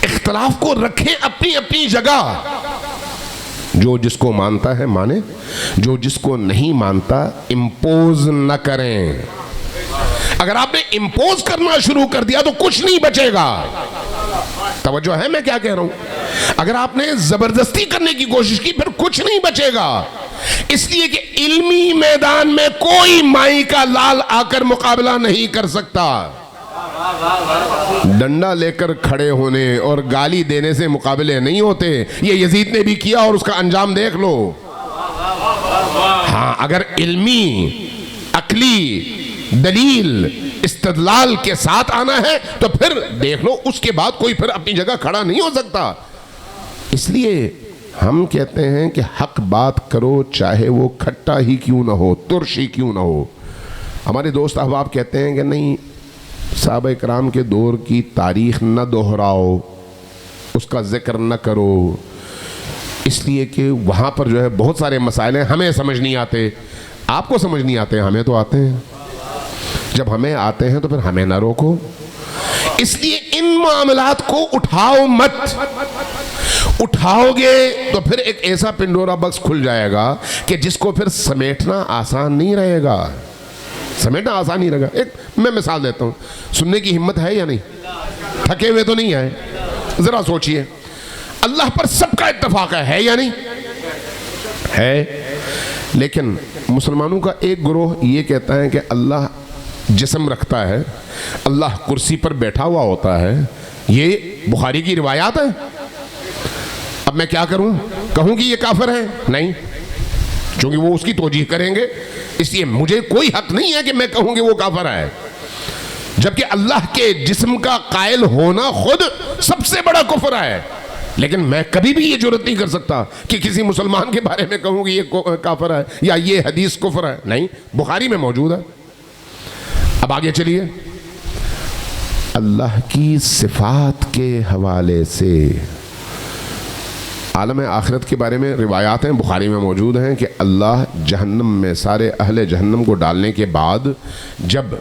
اختلاف کو رکھیں اپنی اپنی جگہ. جو جس کو مانتا ہے مانے, جو جس کو نہیں مانتا امپوز نہ کریں. اگر آپ نے امپوز کرنا شروع کر دیا تو کچھ نہیں بچے گا. توجہ ہے میں کیا کہہ رہا ہوں؟ اگر آپ نے زبردستی کرنے کی کوشش کی پھر کچھ نہیں بچے گا. اس لیے کہ علمی میدان میں کوئی مائی کا لال آ کر مقابلہ نہیں کر سکتا. ڈنڈا لے کر کھڑے ہونے اور گالی دینے سے مقابلے نہیں ہوتے. یہ یزید نے بھی کیا اور اس کا انجام دیکھ لو. ہاں اگر علمی عقلی دلیل استدلال کے ساتھ آنا ہے تو پھر دیکھ لو, اس کے بعد کوئی پھر اپنی جگہ کھڑا نہیں ہو سکتا. اس لیے ہم کہتے ہیں کہ حق بات کرو چاہے وہ کھٹا ہی کیوں نہ ہو, ترش ہی کیوں نہ ہو. ہمارے دوست احباب کہتے ہیں کہ نہیں, صحابہ کرام کے دور کی تاریخ نہ دہراؤ, اس کا ذکر نہ کرو, اس لیے کہ وہاں پر جو ہے بہت سارے مسائل ہیں ہمیں سمجھ نہیں آتے. آپ کو سمجھ نہیں آتے, ہمیں تو آتے ہیں. جب ہمیں آتے ہیں تو پھر ہمیں نہ روکو. اس لیے ان معاملات کو اٹھاؤ مت. اٹھاؤ گے تو پھر ایک ایسا پنڈورا باکس کھل جائے گا کہ جس کو پھر سمیٹنا آسان نہیں رہے گا. سمیٹنا آسان نہیں رہے گا. ایک میں مثال دیتا ہوں, سننے کی ہمت ہے یا نہیں؟ تھکے ہوئے تو نہیں ہے؟ ذرا سوچئے, اللہ پر سب کا اتفاق ہے یا نہیں؟ ہے. لیکن مسلمانوں کا ایک گروہ یہ کہتا ہے کہ اللہ جسم رکھتا ہے, اللہ کرسی پر بیٹھا ہوا ہوتا ہے. یہ بخاری کی روایات ہیں. اب میں کیا کروں؟ کہوں کہ یہ کافر ہے؟ نہیں, چونکہ وہ اس کی توجیہ کریں گے, اس لیے مجھے کوئی حق نہیں ہے کہ میں کہوں کہ وہ کافر ہے. جبکہ اللہ کے جسم کا قائل ہونا خود سب سے بڑا کفر ہے. لیکن میں کبھی بھی یہ جرات نہیں کر سکتا کہ کسی مسلمان کے بارے میں کہوں کہ یہ کافر ہے یا یہ حدیث کفر ہے. نہیں, بخاری میں موجود ہے. اب آگے چلیے. اللہ کی صفات کے حوالے سے عالم آخرت کے بارے میں روایات ہیں, بخاری میں موجود ہیں کہ اللہ جہنم میں سارے اہل جہنم کو ڈالنے کے بعد جب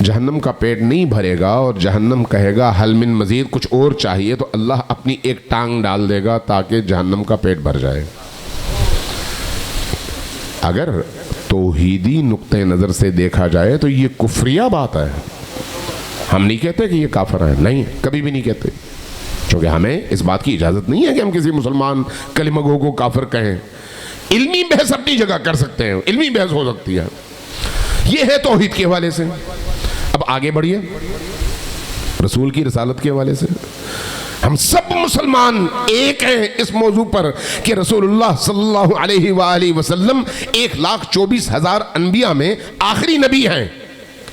جہنم کا پیٹ نہیں بھرے گا اور جہنم کہے گا حل من مزید, کچھ اور چاہیے, تو اللہ اپنی ایک ٹانگ ڈال دے گا تاکہ جہنم کا پیٹ بھر جائے. اگر توحیدی نقطہ نظر سے دیکھا جائے تو یہ کفریہ بات ہے. ہم نہیں کہتے کہ یہ کافر ہے, نہیں, کبھی بھی نہیں کہتے, کیونکہ ہمیں اس بات کی اجازت نہیں ہے کہ ہم کسی مسلمان کلمہ گو کو کافر کہیں. علمی بحث اپنی جگہ کر سکتے ہیں, علمی بحث ہو سکتی ہے. یہ ہے توحید کے حوالے سے. اب آگے بڑھیے رسول کی رسالت کے حوالے سے. ہم سب مسلمان ایک ہیں اس موضوع پر کہ رسول اللہ صلی اللہ علیہ وآلہ وسلم 1,24,000 انبیاء میں آخری نبی ہیں.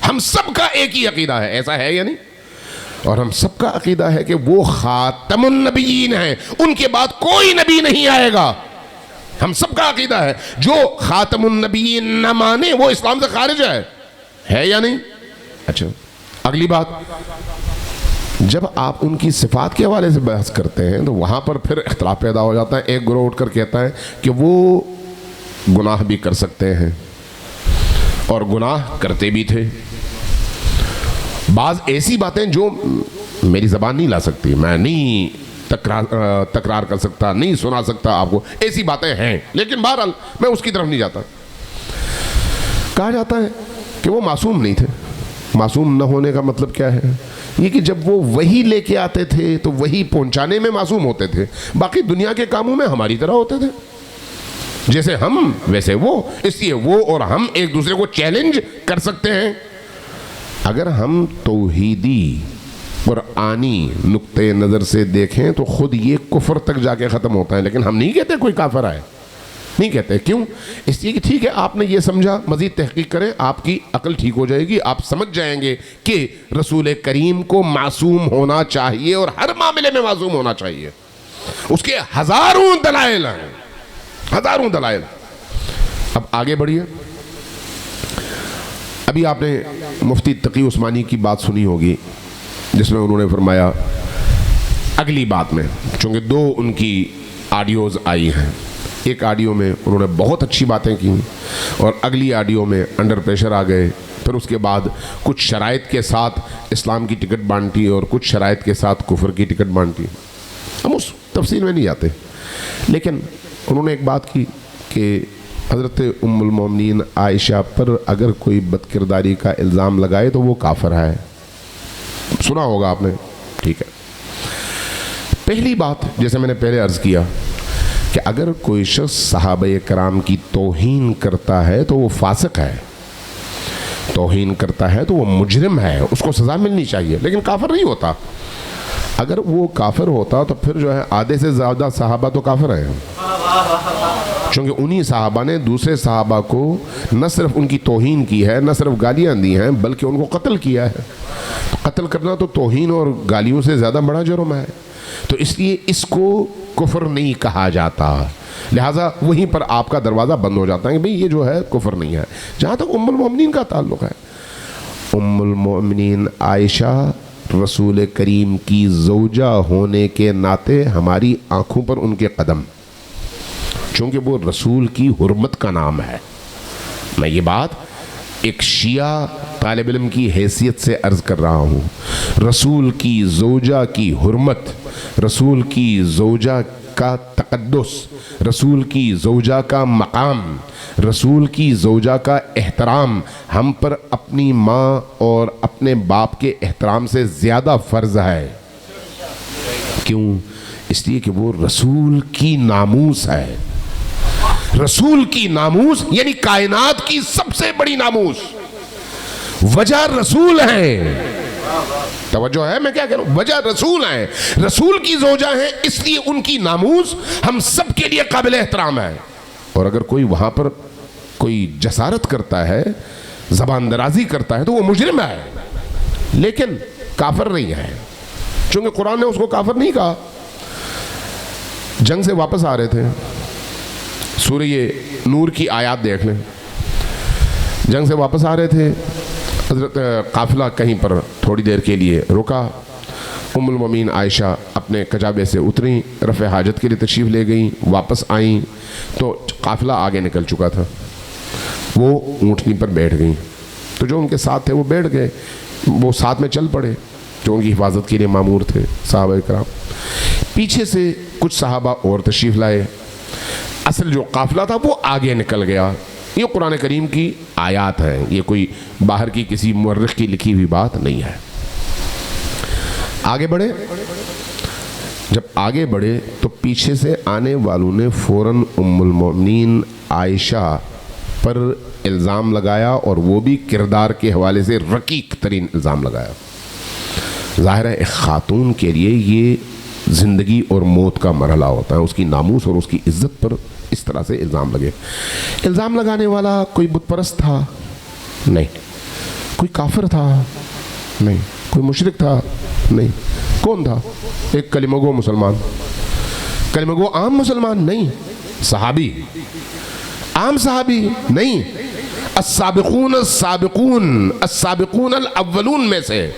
ہم سب کا ایک ہی عقیدہ ہے, ایسا ہے یا نہیں؟ اور ہم سب کا عقیدہ ہے کہ وہ خاتم النبیین ہیں, ان کے بعد کوئی نبی نہیں آئے گا. ہم سب کا عقیدہ ہے. جو خاتم النبیین نہ مانے وہ اسلام سے خارج ہے یا نہیں؟ اچھا, اگلی بات, جب آپ ان کی صفات کے حوالے سے بحث کرتے ہیں تو وہاں پر پھر اختلاف پیدا ہو جاتا ہے. ایک گروہ اٹھ کر کہتا ہے کہ وہ گناہ بھی کر سکتے ہیں اور گناہ کرتے بھی تھے. بعض ایسی باتیں جو میری زبان نہیں لا سکتی, میں نہیں تکرار کر سکتا, نہیں سنا سکتا آپ کو, ایسی باتیں ہیں, لیکن بہرحال میں اس کی طرف نہیں جاتا. کہا جاتا ہے کہ وہ معصوم نہیں تھے. معصوم نہ ہونے کا مطلب کیا ہے؟ یہ کہ جب وہ وہی لے کے آتے تھے تو وہی پہنچانے میں معصوم ہوتے تھے, باقی دنیا کے کاموں میں ہماری طرح ہوتے تھے. جیسے ہم ویسے وہ, اس لیے وہ اور ہم ایک دوسرے کو چیلنج کر سکتے ہیں. اگر ہم توحیدی قرآنی نقطہ نظر سے دیکھیں تو خود یہ کفر تک جا کے ختم ہوتا ہے. لیکن ہم نہیں کہتے کوئی کافر ہے, نہیں کہتے. کیوں؟ اس لیے کہ ٹھیک ہے آپ نے یہ سمجھا, مزید تحقیق کریں, آپ کی عقل ٹھیک ہو جائے گی, آپ سمجھ جائیں گے کہ رسول کریم کو معصوم ہونا چاہیے اور ہر معاملے میں معصوم ہونا چاہیے. اس کے ہزاروں دلائل ہیں, ہزاروں دلائل. اب آگے بڑھیے. ابھی آپ نے مفتی تقی عثمانی کی بات سنی ہوگی جس میں انہوں نے فرمایا اگلی بات میں, چونکہ 2 ان کی آڈیوز آئی ہیں. ایک آڈیو میں انہوں نے بہت اچھی باتیں کی اور اگلی آڈیو میں انڈر پریشر آ گئے, پھر اس کے بعد کچھ شرائط کے ساتھ اسلام کی ٹکٹ بانٹی اور کچھ شرائط کے ساتھ کفر کی ٹکٹ بانٹی. ہم اس تفصیل میں نہیں جاتے، لیکن انہوں نے ایک بات کی کہ حضرت ام المومنین عائشہ پر اگر کوئی بد کرداری کا الزام لگائے تو وہ کافر ہے. سنا ہوگا آپ نے، ٹھیک ہے. پہلی بات جیسے میں نے پہلے عرض کیا کہ اگر کوئی شخص صحابہ کرام کی توہین کرتا ہے تو وہ فاسق ہے، توہین کرتا ہے تو وہ مجرم ہے، اس کو سزا ملنی چاہیے، لیکن کافر نہیں ہوتا. اگر وہ کافر ہوتا تو پھر جو ہے آدھے سے زیادہ صحابہ تو کافر ہیں، چونکہ انہی صحابہ نے دوسرے صحابہ کو نہ صرف ان کی توہین کی ہے، نہ صرف گالیاں دی ہیں، بلکہ ان کو قتل کیا ہے. قتل کرنا تو توہین اور گالیوں سے زیادہ بڑا جرم ہے، تو اس لیے اس کو کفر نہیں کہا جاتا. لہٰذا وہیں پر آپ کا دروازہ بند ہو جاتا ہے کہ بھئی یہ جو ہے کفر نہیں ہے. جہاں تک ام المومنین کا تعلق ہے، ام المومنین عائشہ رسول کریم کی زوجہ ہونے کے ناطے ہماری آنکھوں پر ان کے قدم، چونکہ وہ رسول کی حرمت کا نام ہے. میں یہ بات ایک شیعہ طالب علم کی حیثیت سے عرض کر رہا ہوں. رسول کی زوجہ کی حرمت، رسول کی زوجہ کا تقدس، رسول کی زوجہ کا مقام، رسول کی زوجہ کا احترام ہم پر اپنی ماں اور اپنے باپ کے احترام سے زیادہ فرض ہے. کیوں؟ اس لیے کہ وہ رسول کی ناموس ہے. رسول کی ناموس یعنی کائنات کی سب سے بڑی ناموس. وجہ رسول ہیں، توجہ ہے میں کیا کہہ رہا ہوں، وجہ رسول ہیں، رسول کی زوجہ ہیں، اس لیے ان کی ناموس ہم سب کے لیے قابل احترام ہے. اور اگر کوئی وہاں پر کوئی جسارت کرتا ہے، زبان درازی کرتا ہے تو وہ مجرم ہے، لیکن کافر نہیں ہے، چونکہ قرآن نے اس کو کافر نہیں کہا. جنگ سے واپس آ رہے تھے، سورہ نور کی آیات دیکھ لیں. جنگ سے واپس آ رہے تھے، حضرت قافلہ کہیں پر تھوڑی دیر کے لیے رکا. ام المومنین عائشہ اپنے کجابے سے اتریں، رفع حاجت کے لیے تشریف لے گئیں، واپس آئیں تو قافلہ آگے نکل چکا تھا. وہ اونٹنی پر بیٹھ گئیں تو جو ان کے ساتھ تھے وہ بیٹھ گئے، وہ ساتھ میں چل پڑے جو ان کی حفاظت کے لیے مامور تھے صحابہ کرام. پیچھے سے کچھ صحابہ اور تشریف لائے، اصل جو قافلہ تھا وہ آگے نکل گیا. یہ قرآن کریم کی آیات ہیں، یہ کوئی باہر کی کسی مورخ کی لکھی ہوئی بات نہیں ہے. آگے بڑھے، جب آگے بڑھے تو پیچھے سے آنے والوں نے فوراً ام المومنین عائشہ پر الزام لگایا، اور وہ بھی کردار کے حوالے سے رقیق ترین الزام لگایا. ظاہر ہے ایک خاتون کے لیے یہ زندگی اور موت کا مرحلہ ہوتا ہے، اس کی ناموس اور اس کی عزت پر اس طرح سے الزام لگے. الزام لگانے والا کوئی بت پرست تھا؟ نہیں. کوئی کافر تھا؟ نہیں. کوئی مشرک تھا؟ نہیں. کون تھا؟ ایک کلمہ گو مسلمان. کلمہ گو عام مسلمان؟ نہیں. صحابی، عام صحابی نہیں، السابقون السابقون، السابقون الاولون میں سے.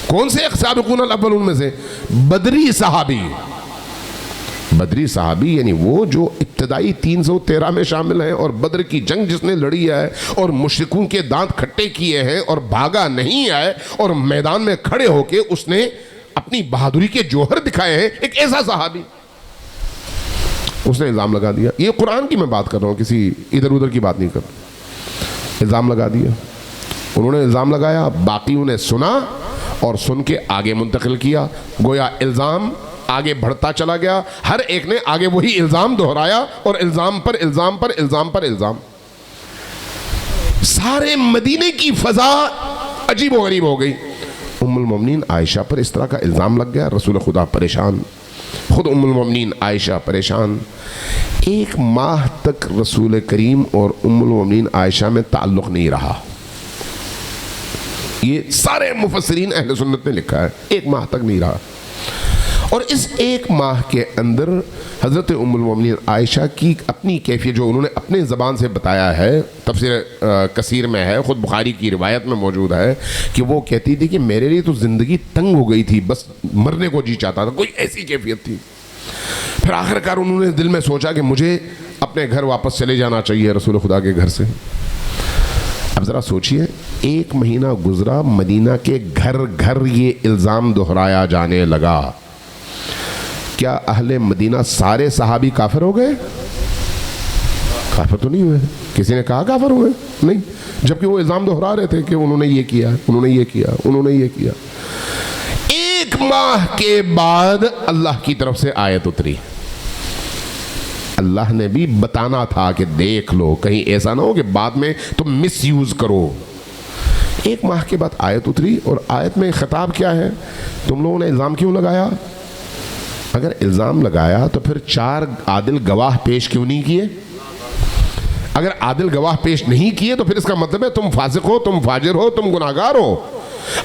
کون سے السابقون الاولون میں سے؟ بدری صحابی. بدری صحابی یعنی وہ جو ابتدائی 313 میں شامل ہیں، اور بدر کی جنگ جس نے لڑی ہے اور مشرکوں کے دانت کھٹے کیے ہیں اور بھاگا نہیں ہے، اور میدان میں کھڑے ہو کے اس نے اپنی بہادری کے جوہر دکھائے ہیں. ایک ایسا صحابی، اس نے الزام لگا دیا. یہ قرآن کی میں بات کر رہا ہوں، کسی ادھر ادھر کی بات نہیں کر رہا. الزام لگا دیا. انہوں نے الزام لگایا، باقیوں نے سنا اور سن کے آگے منتقل کیا. گویا الزام آگے بڑھتا چلا گیا، ہر ایک نے آگے وہی الزام دہرایا، اور الزام پر الزام پر الزام پر الزام. سارے مدینے کی فضا عجیب و غریب ہو گئی. ام المومنین عائشہ پر اس طرح کا الزام لگ گیا. رسول خدا پریشان، خود ام المومنین عائشہ پریشان. 1 ماہ تک رسول کریم اور ام المومنین عائشہ میں تعلق نہیں رہا. یہ سارے مفسرین اہل سنت نے لکھا ہے، 1 ماہ تک نہیں رہا. اور اس 1 ماہ کے اندر حضرت ام المومنین عائشہ کی اپنی کیفیت جو انہوں نے اپنے زبان سے بتایا ہے، تفسیر کثیر میں ہے، خود بخاری کی روایت میں موجود ہے کہ وہ کہتی تھی کہ میرے لیے تو زندگی تنگ ہو گئی تھی، بس مرنے کو جی چاہتا تھا. کوئی ایسی کیفیت تھی. پھر آخر کار انہوں نے دل میں سوچا کہ مجھے اپنے گھر واپس چلے جانا چاہیے رسول خدا کے گھر سے. اب ذرا سوچئے، ایک مہینہ گزرا، مدینہ کے گھر گھر یہ الزام دہرایا جانے لگا. کیا اہل مدینہ سارے صحابی کافر ہو گئے؟ کافر تو نہیں ہوئے. کسی نے کہا کافر ہوئے؟ نہیں. جبکہ وہ الزام دہرا رہے تھے کہ انہوں نے یہ کیا، انہوں نے یہ کیا، انہوں نے یہ کیا. ایک ماہ کے بعد اللہ کی طرف سے آیت اتری. اللہ نے بھی بتانا تھا کہ دیکھ لو کہیں ایسا نہ ہو کہ بعد میں تم مس یوز کرو. ایک ماہ کے بعد آیت اتری، اور آیت میں خطاب کیا ہے؟ تم لوگوں نے الزام کیوں لگایا؟ اگر الزام لگایا تو پھر 4 عادل گواہ پیش کیوں نہیں کیے؟ اگر عادل گواہ پیش نہیں کیے تو پھر اس کا مطلب ہے تم فاسق ہو، تم فاجر ہو، تم گناہگار ہو.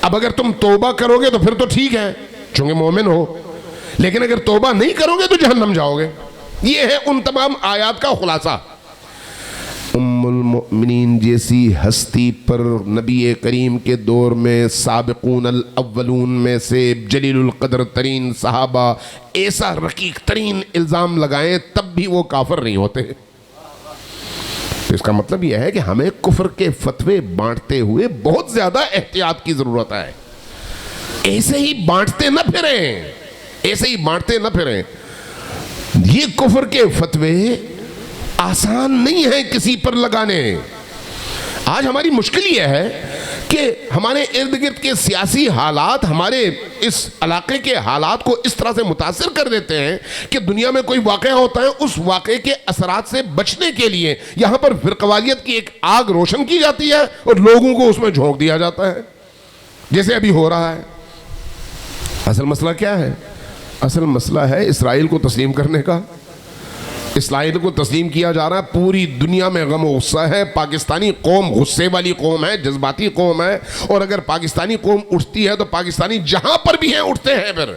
اب اگر تم توبہ کرو گے تو پھر تو ٹھیک ہے چونکہ مومن ہو، لیکن اگر توبہ نہیں کرو گے تو جہنم جاؤ گے. یہ ہے ان تمام آیات کا خلاصہ. ام المؤمنین جیسی ہستی پر نبی کریم کے دور میں سابقون الاولون میں سے جلیل القدر ترین صحابہ ایسا رقیق ترین الزام لگائیں تب بھی وہ کافر نہیں ہوتے. تو اس کا مطلب یہ ہے کہ ہمیں کفر کے فتوے بانٹتے ہوئے بہت زیادہ احتیاط کی ضرورت ہے. ایسے ہی بانٹتے نہ پھریں، ایسے ہی بانٹتے نہ پھریں. یہ کفر کے فتوے آسان نہیں ہیں کسی پر لگانے. آج ہماری مشکل یہ ہے کہ ہمارے ارد گرد کے سیاسی حالات ہمارے اس علاقے کے حالات کو اس طرح سے متاثر کر دیتے ہیں کہ دنیا میں کوئی واقعہ ہوتا ہے، اس واقعے کے اثرات سے بچنے کے لیے یہاں پر فرقواریت کی ایک آگ روشن کی جاتی ہے اور لوگوں کو اس میں جھونک دیا جاتا ہے، جیسے ابھی ہو رہا ہے. اصل مسئلہ کیا ہے؟ اصل مسئلہ ہے اسرائیل کو تسلیم کرنے کا. اسرائیل کو تسلیم کیا جا رہا ہے. پوری دنیا میں غم و غصہ ہے. پاکستانی قوم غصے والی قوم ہے، جذباتی قوم ہے، اور اگر پاکستانی قوم اٹھتی ہے تو پاکستانی جہاں پر بھی ہیں اٹھتے ہیں. پھر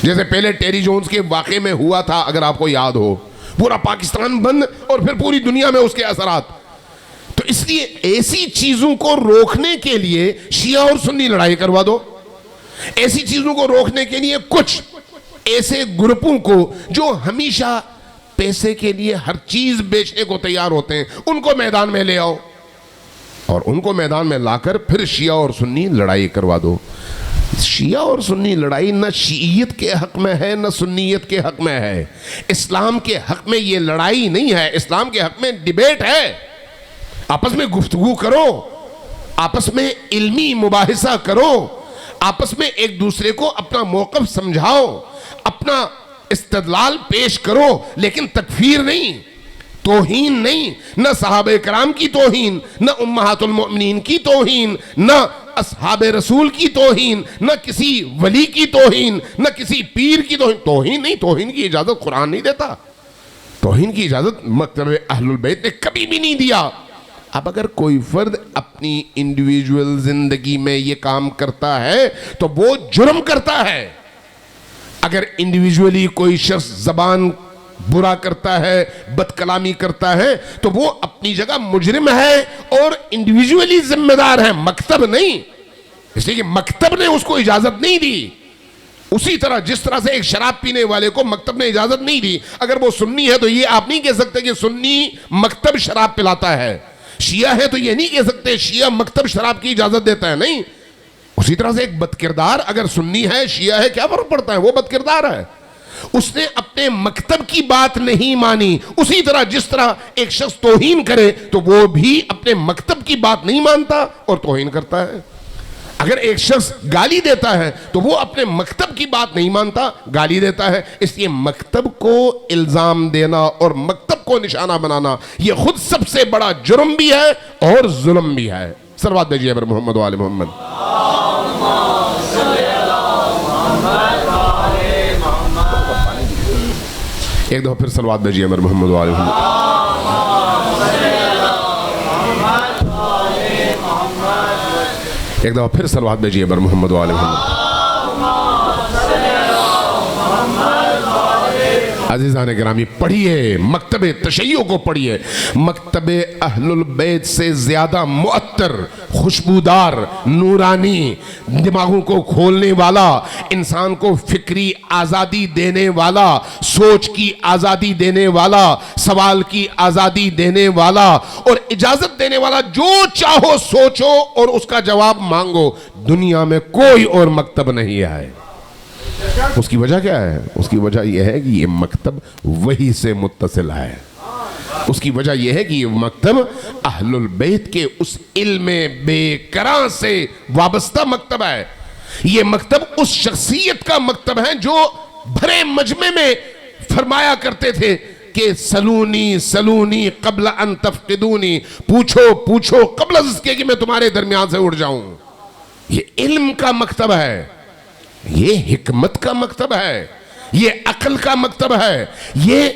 جیسے پہلے ٹیری جونز کے واقعے میں ہوا تھا، اگر آپ کو یاد ہو، پورا پاکستان بند اور پھر پوری دنیا میں اس کے اثرات. تو اس لیے ایسی چیزوں کو روکنے کے لیے شیعہ اور سنی لڑائی کروا دو. ایسی چیزوں کو روکنے کے لیے کچھ ایسے گروپوں کو جو ہمیشہ پیسے کے لیے ہر چیز بیچنے کو تیار ہوتے ہیں ان کو میدان میں لے آؤ، اور ان کو میدان میں لا کر پھر شیعہ اور سنی لڑائی کروا دو. شیعہ اور سنی لڑائی نہ شیعیت کے حق میں ہے نہ سنیت کے حق میں ہے. اسلام کے حق میں یہ لڑائی نہیں ہے. اسلام کے حق میں ڈیبیٹ ہے. آپس میں گفتگو کرو، آپس میں علمی مباحثہ کرو، آپس میں ایک دوسرے کو اپنا موقف سمجھاؤ، اپنا استدلال پیش کرو، لیکن تکفیر نہیں، توہین نہیں. نہ صحابہ کرام کی توہین، نہ امہات المؤمنین کی توہین، نہ اصحاب رسول کی توہین، نہ کسی ولی کی توہین، نہ کسی پیر کی توہین. توہین نہیں. توہین کی اجازت قرآن نہیں دیتا. توہین کی اجازت مکتب اہل البیت نے کبھی بھی نہیں دیا. اب اگر کوئی فرد اپنی انڈیویجول زندگی میں یہ کام کرتا ہے تو وہ جرم کرتا ہے. اگر انڈیویجولی کوئی شخص زبان برا کرتا ہے، بد کلامی کرتا ہے، تو وہ اپنی جگہ مجرم ہے اور انڈیویجولی ذمہ دار ہے، مکتب نہیں. اس لیے کہ مکتب نے اس کو اجازت نہیں دی. اسی طرح جس طرح سے ایک شراب پینے والے کو مکتب نے اجازت نہیں دی، اگر وہ سنی ہے تو یہ آپ نہیں کہہ سکتے کہ سنی مکتب شراب پلاتا ہے. شیعہ ہے تو یہ نہیں کہہ سکتے شیعہ مکتب شراب کی اجازت دیتا ہے. نہیں. اسی طرح سے ایک بد کردار اگر سنی ہے شیعہ ہے کیا فرق پڑتا ہے؟ وہ بد کردار ہے. اس نے اپنے مکتب کی بات نہیں مانی. اسی طرح جس طرح ایک شخص توہین کرے تو وہ بھی اپنے مکتب کی بات نہیں مانتا اور توہین کرتا ہے. اگر ایک شخص گالی دیتا ہے تو وہ اپنے مکتب کی بات نہیں مانتا، گالی دیتا ہے. اس لیے مکتب کو الزام دینا اور مکتب کو نشانہ بنانا یہ خود سب سے بڑا جرم بھی ہے اور ظلم بھی ہے. صلوات بھیجیے پر محمد و آل محمد. ایک دفعہ پھر صلوات بھیجیے پر محمد و آل محمد. ایک دفعہ پھر صلوات بھیجیے پر محمد و آل محمد. عزیزان گرامی پڑھیے، مکتب تشیع کو پڑھیے. مکتب اہل بیت سے زیادہ معطر، خوشبودار، نورانی، دماغوں کو کھولنے والا، انسان کو فکری آزادی دینے والا، سوچ کی آزادی دینے والا، سوال کی آزادی دینے والا اور اجازت دینے والا. جو چاہو سوچو اور اس کا جواب مانگو. دنیا میں کوئی اور مکتب نہیں ہے. اس کی وجہ کیا ہے؟ اس کی وجہ یہ ہے کہ یہ مکتب وحی سے متصل ہے. اس کی وجہ یہ ہے کہ یہ مکتب اہل البیت کے اس علم بے کراں سے وابستہ مکتب ہے. یہ مکتب اس شخصیت کا مکتب ہے جو بھرے مجمع میں فرمایا کرتے تھے کہ سلونی سلونی قبل ان تفقدونی، پوچھو پوچھو قبل از کہ میں تمہارے درمیان سے اڑ جاؤں. یہ علم کا مکتب ہے، یہ حکمت کا مکتب ہے، یہ عقل کا مکتب ہے، یہ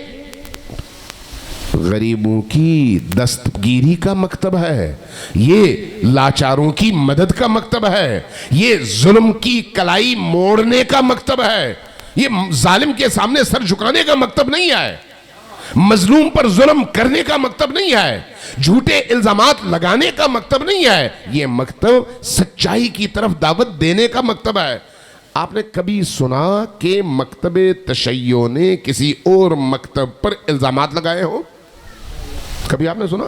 غریبوں کی دستگیری کا مکتب ہے، یہ لاچاروں کی مدد کا مکتب ہے، یہ ظلم کی کلائی موڑنے کا مکتب ہے. یہ ظالم کے سامنے سر جھکانے کا مکتب نہیں ہے، مظلوم پر ظلم کرنے کا مکتب نہیں ہے، جھوٹے الزامات لگانے کا مکتب نہیں ہے. یہ مکتب سچائی کی طرف دعوت دینے کا مکتب ہے. آپ نے کبھی سنا کہ مکتب تشیع نے کسی اور مکتب پر الزامات لگائے ہوں؟ کبھی آپ نے سنا؟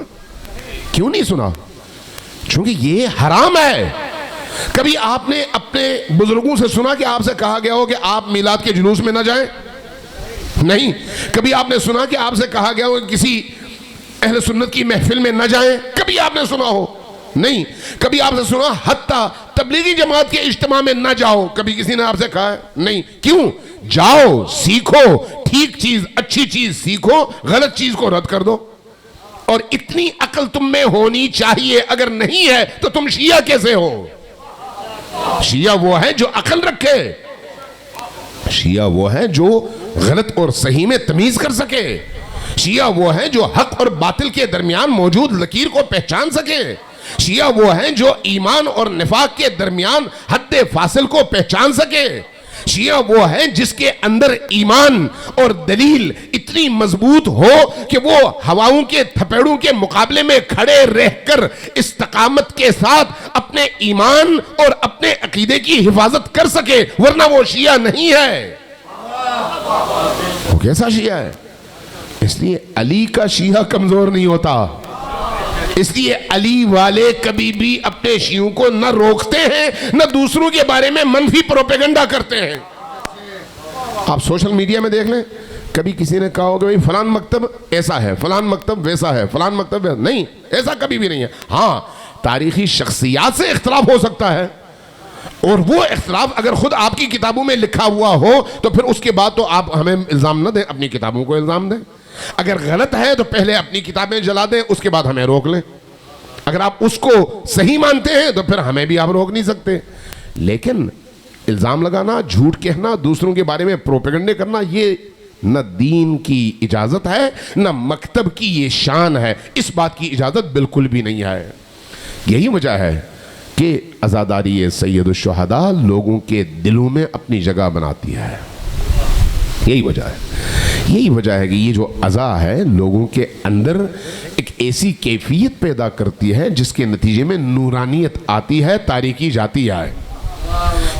کیوں نہیں سنا؟ چونکہ یہ حرام ہے. کبھی آپ نے اپنے بزرگوں سے سنا کہ آپ سے کہا گیا ہو کہ آپ میلاد کے جلوس میں نہ جائیں؟ نہیں. کبھی آپ نے سنا کہ آپ سے کہا گیا ہو کہ کسی اہل سنت کی محفل میں نہ جائیں؟ کبھی آپ نے سنا ہو؟ نہیں. کبھی آپ سے سنا حتیٰ تبلیغی جماعت کے اجتماع میں نہ جاؤ؟ کبھی کسی نے آپ سے کہا ہے؟ نہیں. کیوں؟ جاؤ، سیکھو، ٹھیک چیز، اچھی چیز سیکھو، غلط چیز کو رد کر دو. اور اتنی عقل تم میں ہونی چاہیے. اگر نہیں ہے تو تم شیعہ کیسے ہو؟ شیعہ وہ ہے جو عقل رکھے، شیعہ وہ ہے جو غلط اور صحیح میں تمیز کر سکے، شیعہ وہ ہے جو حق اور باطل کے درمیان موجود لکیر کو پہچان سکے، شیعہ وہ ہیں جو ایمان اور نفاق کے درمیان حد فاصل کو پہچان سکے، شیعہ وہ ہیں جس کے اندر ایمان اور دلیل اتنی مضبوط ہو کہ وہ ہواؤں کے تھپیڑوں کے مقابلے میں کھڑے رہ کر استقامت کے ساتھ اپنے ایمان اور اپنے عقیدے کی حفاظت کر سکے. ورنہ وہ شیعہ نہیں ہے. وہ کیسا شیعہ ہے؟ اس لیے علی کا شیعہ کمزور نہیں ہوتا. اس لیے علی والے کبھی بھی اپنے شیعوں کو نہ روکتے ہیں نہ دوسروں کے بارے میں منفی پروپیگنڈا کرتے ہیں. آپ سوشل میڈیا میں دیکھ لیں، کبھی کسی نے کہا ہوگا فلان مکتب ایسا ہے، فلان مکتب ویسا ہے، فلان مکتب ویسا نہیں. ایسا کبھی بھی نہیں ہے. ہاں، تاریخی شخصیات سے اختلاف ہو سکتا ہے، اور وہ اختلاف اگر خود آپ کی کتابوں میں لکھا ہوا ہو تو پھر اس کے بعد تو آپ ہمیں الزام نہ دیں، اپنی کتابوں کو الزام دیں. اگر غلط ہے تو پہلے اپنی کتابیں جلا دیں، اس کے بعد ہمیں روک لیں. اگر آپ اس کو صحیح مانتے ہیں تو پھر ہمیں بھی آپ روک نہیں سکتے. لیکن الزام لگانا، جھوٹ کہنا، دوسروں کے بارے میں پروپیگنڈے کرنا، یہ نہ دین کی اجازت ہے نہ مکتب کی یہ شان ہے. اس بات کی اجازت بالکل بھی نہیں ہے. یہی وجہ ہے کہ عزاداری سید الشہداء لوگوں کے دلوں میں اپنی جگہ بناتی ہے. یہی وجہ ہے. یہی وجہ ہے کہ یہ جو عزا ہے لوگوں کے اندر ایک ایسی کیفیت پیدا کرتی ہے جس کے نتیجے میں نورانیت آتی ہے، تاریکی جاتی ہے.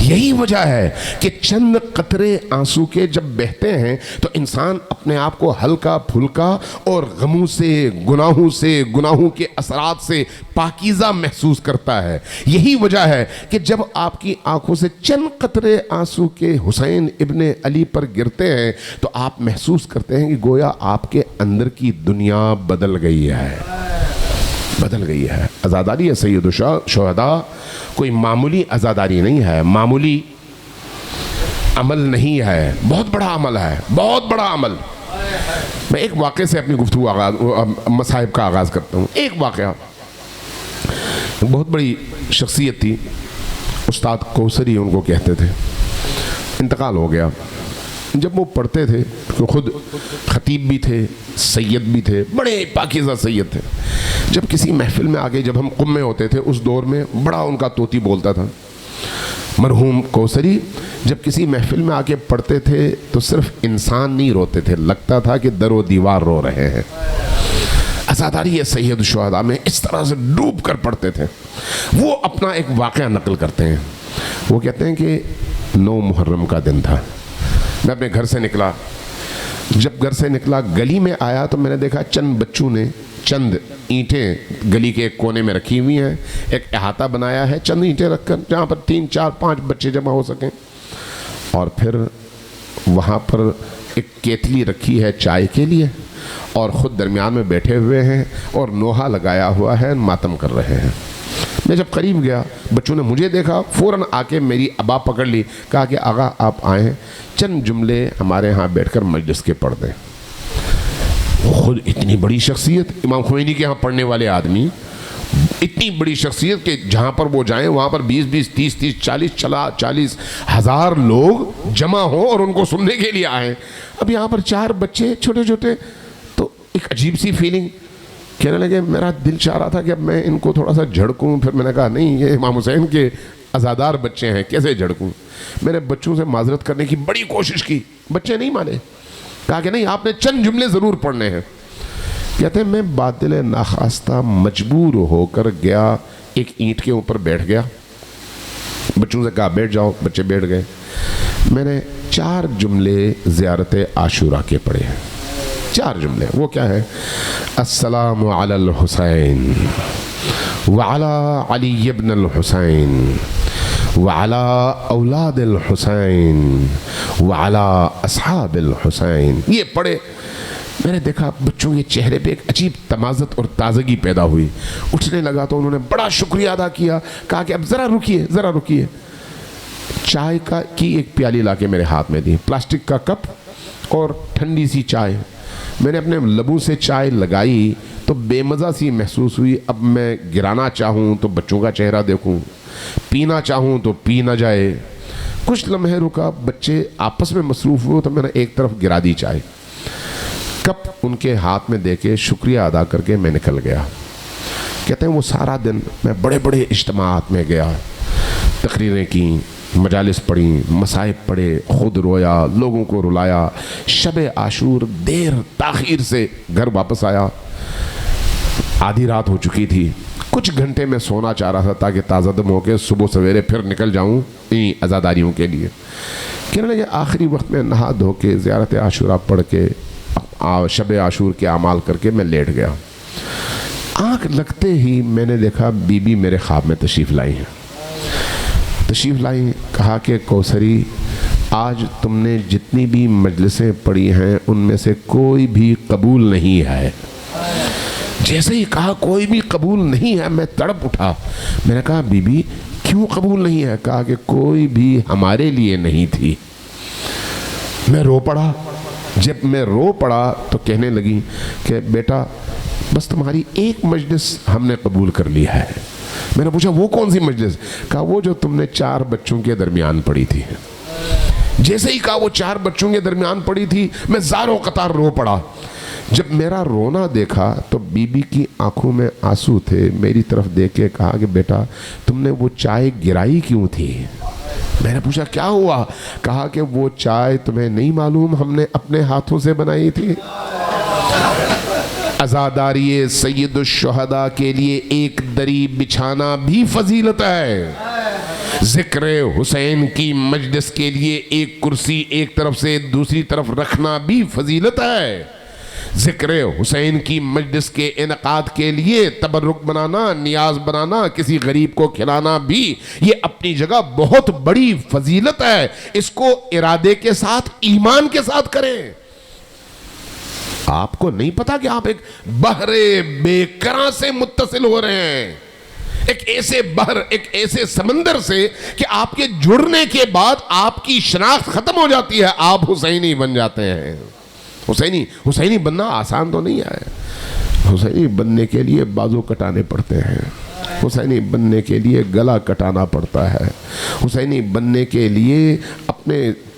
یہی وجہ ہے کہ چند قطرے آنسو کے جب بہتے ہیں تو انسان اپنے آپ کو ہلکا پھلکا اور غموں سے، گناہوں کے اثرات سے پاکیزہ محسوس کرتا ہے. یہی وجہ ہے کہ جب آپ کی آنکھوں سے چند قطرے آنسو کے حسین ابن علی پر گرتے ہیں تو آپ محسوس کرتے ہیں کہ گویا آپ کے اندر کی دنیا بدل گئی ہے، بدل گئی ہے. عزاداری سید الشہداء کوئی معمولی عزاداری نہیں ہے، معمولی عمل نہیں ہے، بہت بڑا عمل ہے، بہت بڑا عمل. میں ایک واقعے سے اپنی گفتگو مصائب کا آغاز کرتا ہوں. ایک واقعہ، بہت بڑی شخصیت تھی، استاد کوثری ان کو کہتے تھے، انتقال ہو گیا. جب وہ پڑھتے تھے تو خود خطیب بھی تھے، سید بھی تھے، بڑے پاکیزہ سید تھے. جب کسی محفل میں آگے جب ہم قم میں ہوتے تھے اس دور میں، بڑا ان کا طوطی بولتا تھا. مرحوم کوثری جب کسی محفل میں آ کے پڑھتے تھے تو صرف انسان نہیں روتے تھے، لگتا تھا کہ در و دیوار رو رہے ہیں۔ عزاداری سید الشہداء میں اس طرح سے ڈوب کر پڑھتے تھے۔ وہ اپنا ایک واقعہ نقل کرتے ہیں، وہ کہتے ہیں کہ 9 محرم کا دن تھا، میں اپنے گھر سے نکلا، جب گھر سے نکلا گلی میں آیا تو میں نے دیکھا چند بچوں نے چند اینٹیں گلی کے ایک کونے میں رکھی ہوئی ہیں، ایک احاطہ بنایا ہے چند اینٹیں رکھ کر جہاں پر 3 4 5 بچے جمع ہو سکیں، اور پھر وہاں پر ایک کیتلی رکھی ہے چائے کے لیے، اور خود درمیان میں بیٹھے ہوئے ہیں اور نوحہ لگایا ہوا ہے، ماتم کر رہے ہیں۔ میں جب قریب گیا بچوں نے مجھے دیکھا، فوراً آ کے میری ابا پکڑ لی، کہا کہ آغا آپ آئیں، چند جملے ہمارے ہاں بیٹھ کر مجلس کے پڑھ دیں۔ خود اتنی بڑی شخصیت، امام خمینی کے ہاں پڑھنے والے آدمی، اتنی بڑی شخصیت کہ جہاں پر وہ جائیں وہاں پر 20 30 40 ہزار لوگ جمع ہوں اور ان کو سننے کے لیے آئیں۔ اب یہاں پر 4 بچے چھوٹے چھوٹے، تو ایک عجیب سی فیلنگ، کہنے لگے میرا دل چاہ رہا تھا کہ اب میں ان کو تھوڑا سا جھڑکوں، پھر میں نے کہا نہیں یہ امام حسین کے عزادار بچے ہیں، کیسے جھڑکوں؟ میں نے بچوں سے معذرت کرنے کی بڑی کوشش کی، بچے نہیں مانے، کہا کہ نہیں آپ نے چند جملے ضرور پڑھنے ہیں۔ کہتے ہیں میں باطل ناخواستہ مجبور ہو کر گیا، ایک اینٹ کے اوپر بیٹھ گیا، بچوں سے کہا بیٹھ جاؤ، بچے بیٹھ گئے۔ میں نے 4 جملے زیارت عاشورہ کے پڑھے ہیں، 4 جملے، وہ کیا ہے؟ السلام علی الحسین وعلی علی ابن الحسین وعلی اولاد الحسین وعلی اصحاب الحسین، یہ پڑھے۔ میں نے دیکھا بچوں کے چہرے پہ ایک عجیب تمازت اور تازگی پیدا ہوئی، اٹھنے لگا تو انہوں نے بڑا شکریہ ادا کیا، کہا کہ اب ذرا رکیے، چائے کی ایک پیالی لا کے میرے ہاتھ میں دی، پلاسٹک کا کپ اور ٹھنڈی سی چائے۔ میں نے اپنے لبوں سے چائے لگائی تو بے مزہ سی محسوس ہوئی، اب میں گرانا چاہوں تو بچوں کا چہرہ دیکھوں، پینا چاہوں تو پی نہ جائے۔ کچھ لمحے رکا، بچے آپس میں مصروف ہوئے تو میں نے ایک طرف گرا دی چائے، کپ ان کے ہاتھ میں دے کے شکریہ ادا کر کے میں نکل گیا۔ کہتے ہیں وہ سارا دن میں بڑے بڑے اجتماعات میں گیا، تقریریں کی، مجالس پڑھی، مصائب پڑھے، خود رویا، لوگوں کو رلایا۔ شب عاشور دیر تاخیر سے گھر واپس آیا، آدھی رات ہو چکی تھی، کچھ گھنٹے میں سونا چاہ رہا تھا تاکہ تازہ دم ہو کے صبح سویرے پھر نکل جاؤں ان عزاداریوں کے لیے۔ کہنے لگے آخری وقت میں نہا دھو کے زیارت عاشورہ پڑھ کے شب عاشور کے اعمال کر کے میں لیٹ گیا۔ آنکھ لگتے ہی میں نے دیکھا بی بی میرے خواب میں تشریف لائی ہیں، کہا کہ کوثری آج تم نے جتنی بھی مجلسیں پڑھی ہیں ان میں سے کوئی بھی قبول نہیں ہے۔ جیسے ہی کہا کوئی بھی قبول نہیں ہے میں تڑپ اٹھا، میں نے کہا بی بی کیوں قبول نہیں ہے؟ کہا کہ کوئی بھی ہمارے لیے نہیں تھی۔ میں رو پڑا، جب میں رو پڑا تو کہنے لگی کہ بیٹا بس تمہاری ایک مجلس ہم نے قبول کر لی ہے۔ میں نے پوچھا وہ کون سی مجلس؟ کہا وہ جو تم نے 4 بچوں کے درمیان پڑھی تھی۔ جیسے ہی کہا وہ 4 بچوں کے درمیان پڑھی تھی میں زاروں قطار رو پڑا۔ جب میرا رونا دیکھا تو بی بی کی آنکھوں میں آنسو تھے، میری طرف دیکھ کے کہا کہ بیٹا تم نے وہ چائے گرائی کیوں تھی؟ میں نے پوچھا کیا ہوا؟ کہا کہ وہ چائے تمہیں نہیں معلوم ہم نے اپنے ہاتھوں سے بنائی تھی۔ عزاداری سید الشہداء کے لیے ایک دری بچھانا بھی فضیلت ہے، ذکر حسین کی مجلس کے لیے ایک کرسی ایک طرف سے دوسری طرف رکھنا بھی فضیلت ہے، ذکر حسین کی مجلس کے انعقاد کے لیے تبرک بنانا، نیاز بنانا، کسی غریب کو کھلانا بھی یہ اپنی جگہ بہت بڑی فضیلت ہے۔ اس کو ارادے کے ساتھ ایمان کے ساتھ کریں۔ آپ کو نہیں پتا کہ آپ ایک بحر بے کراں سے متصل ہو رہے ہیں، ایک ایسے بحر، ایک ایسے سمندر سے کہ آپ کے جڑنے کے بعد آپ کی شناخت ختم ہو جاتی ہے، آپ حسینی بن جاتے ہیں۔ حسینی بننا آسان تو نہیں ہے، حسینی بننے کے لیے بازو کٹانے پڑتے ہیں، حسینی بننے کے لیے گلا کٹانا پڑتا ہے، حسینی بننے کے لیے اپنے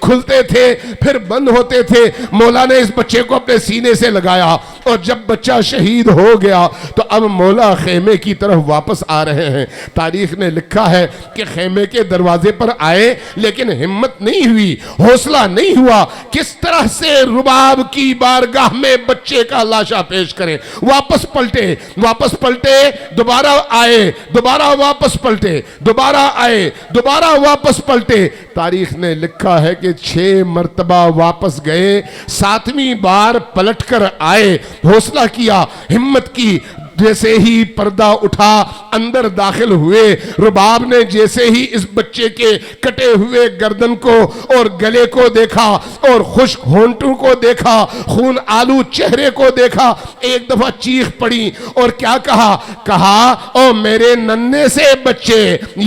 کھلتے تھے، پھر بند ہوتے تھے۔ مولا نے اس بچے کو اپنے سینے سے لگایا، اور جب بچہ شہید ہو گیا تو اب مولا خیمے کی طرف واپس آ رہے ہیں۔ تاریخ نے لکھا ہے کہ خیمے کے دروازے پر آئے لیکن ہمت نہیں ہوئی، حوصلہ نہیں ہوا کس طرح سے رباب کی بارگاہ میں بچے کا لاشا پیش کریں۔ واپس پلٹے، دوبارہ آئے، دوبارہ واپس پلٹے، دوبارہ آئے، دوبارہ واپس پلٹے۔ تاریخ نے لکھا ہے کہ 6 مرتبہ واپس گئے، 7ویں بار پلٹ کر آئے، حوصلہ کیا، ہمت کی۔ جیسے ہی پردہ اٹھا اندر داخل ہوئے، رباب نے جیسے ہی اس بچے کے کٹے ہوئے گردن کو اور گلے کو دیکھا اور خشک ہونٹوں کو دیکھا، خون آلو چہرے کو دیکھا، ایک دفعہ چیخ پڑی اور کیا کہا او میرے ننھے سے بچے،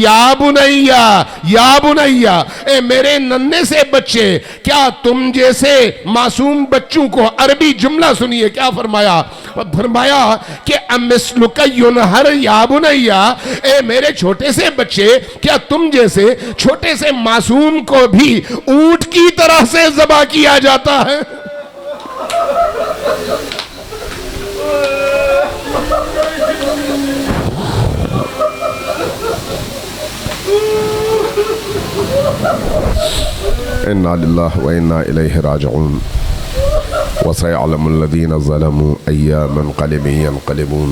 یا بنیا، یا بنیا، اے میرے ننھے سے بچے، کیا تم جیسے معصوم بچوں کو، عربی جملہ سنیے کیا فرمایا کہ مثلک ینہر یا بنیا، اے میرے چھوٹے سے بچے، کیا تم جیسے چھوٹے سے معصوم کو بھی اونٹ کی طرح سے ذبح کیا جاتا ہے؟ انا للہ و انا الیہ راجعون وسيعلم الذين ظلموا أيّ منقلب ينقلبون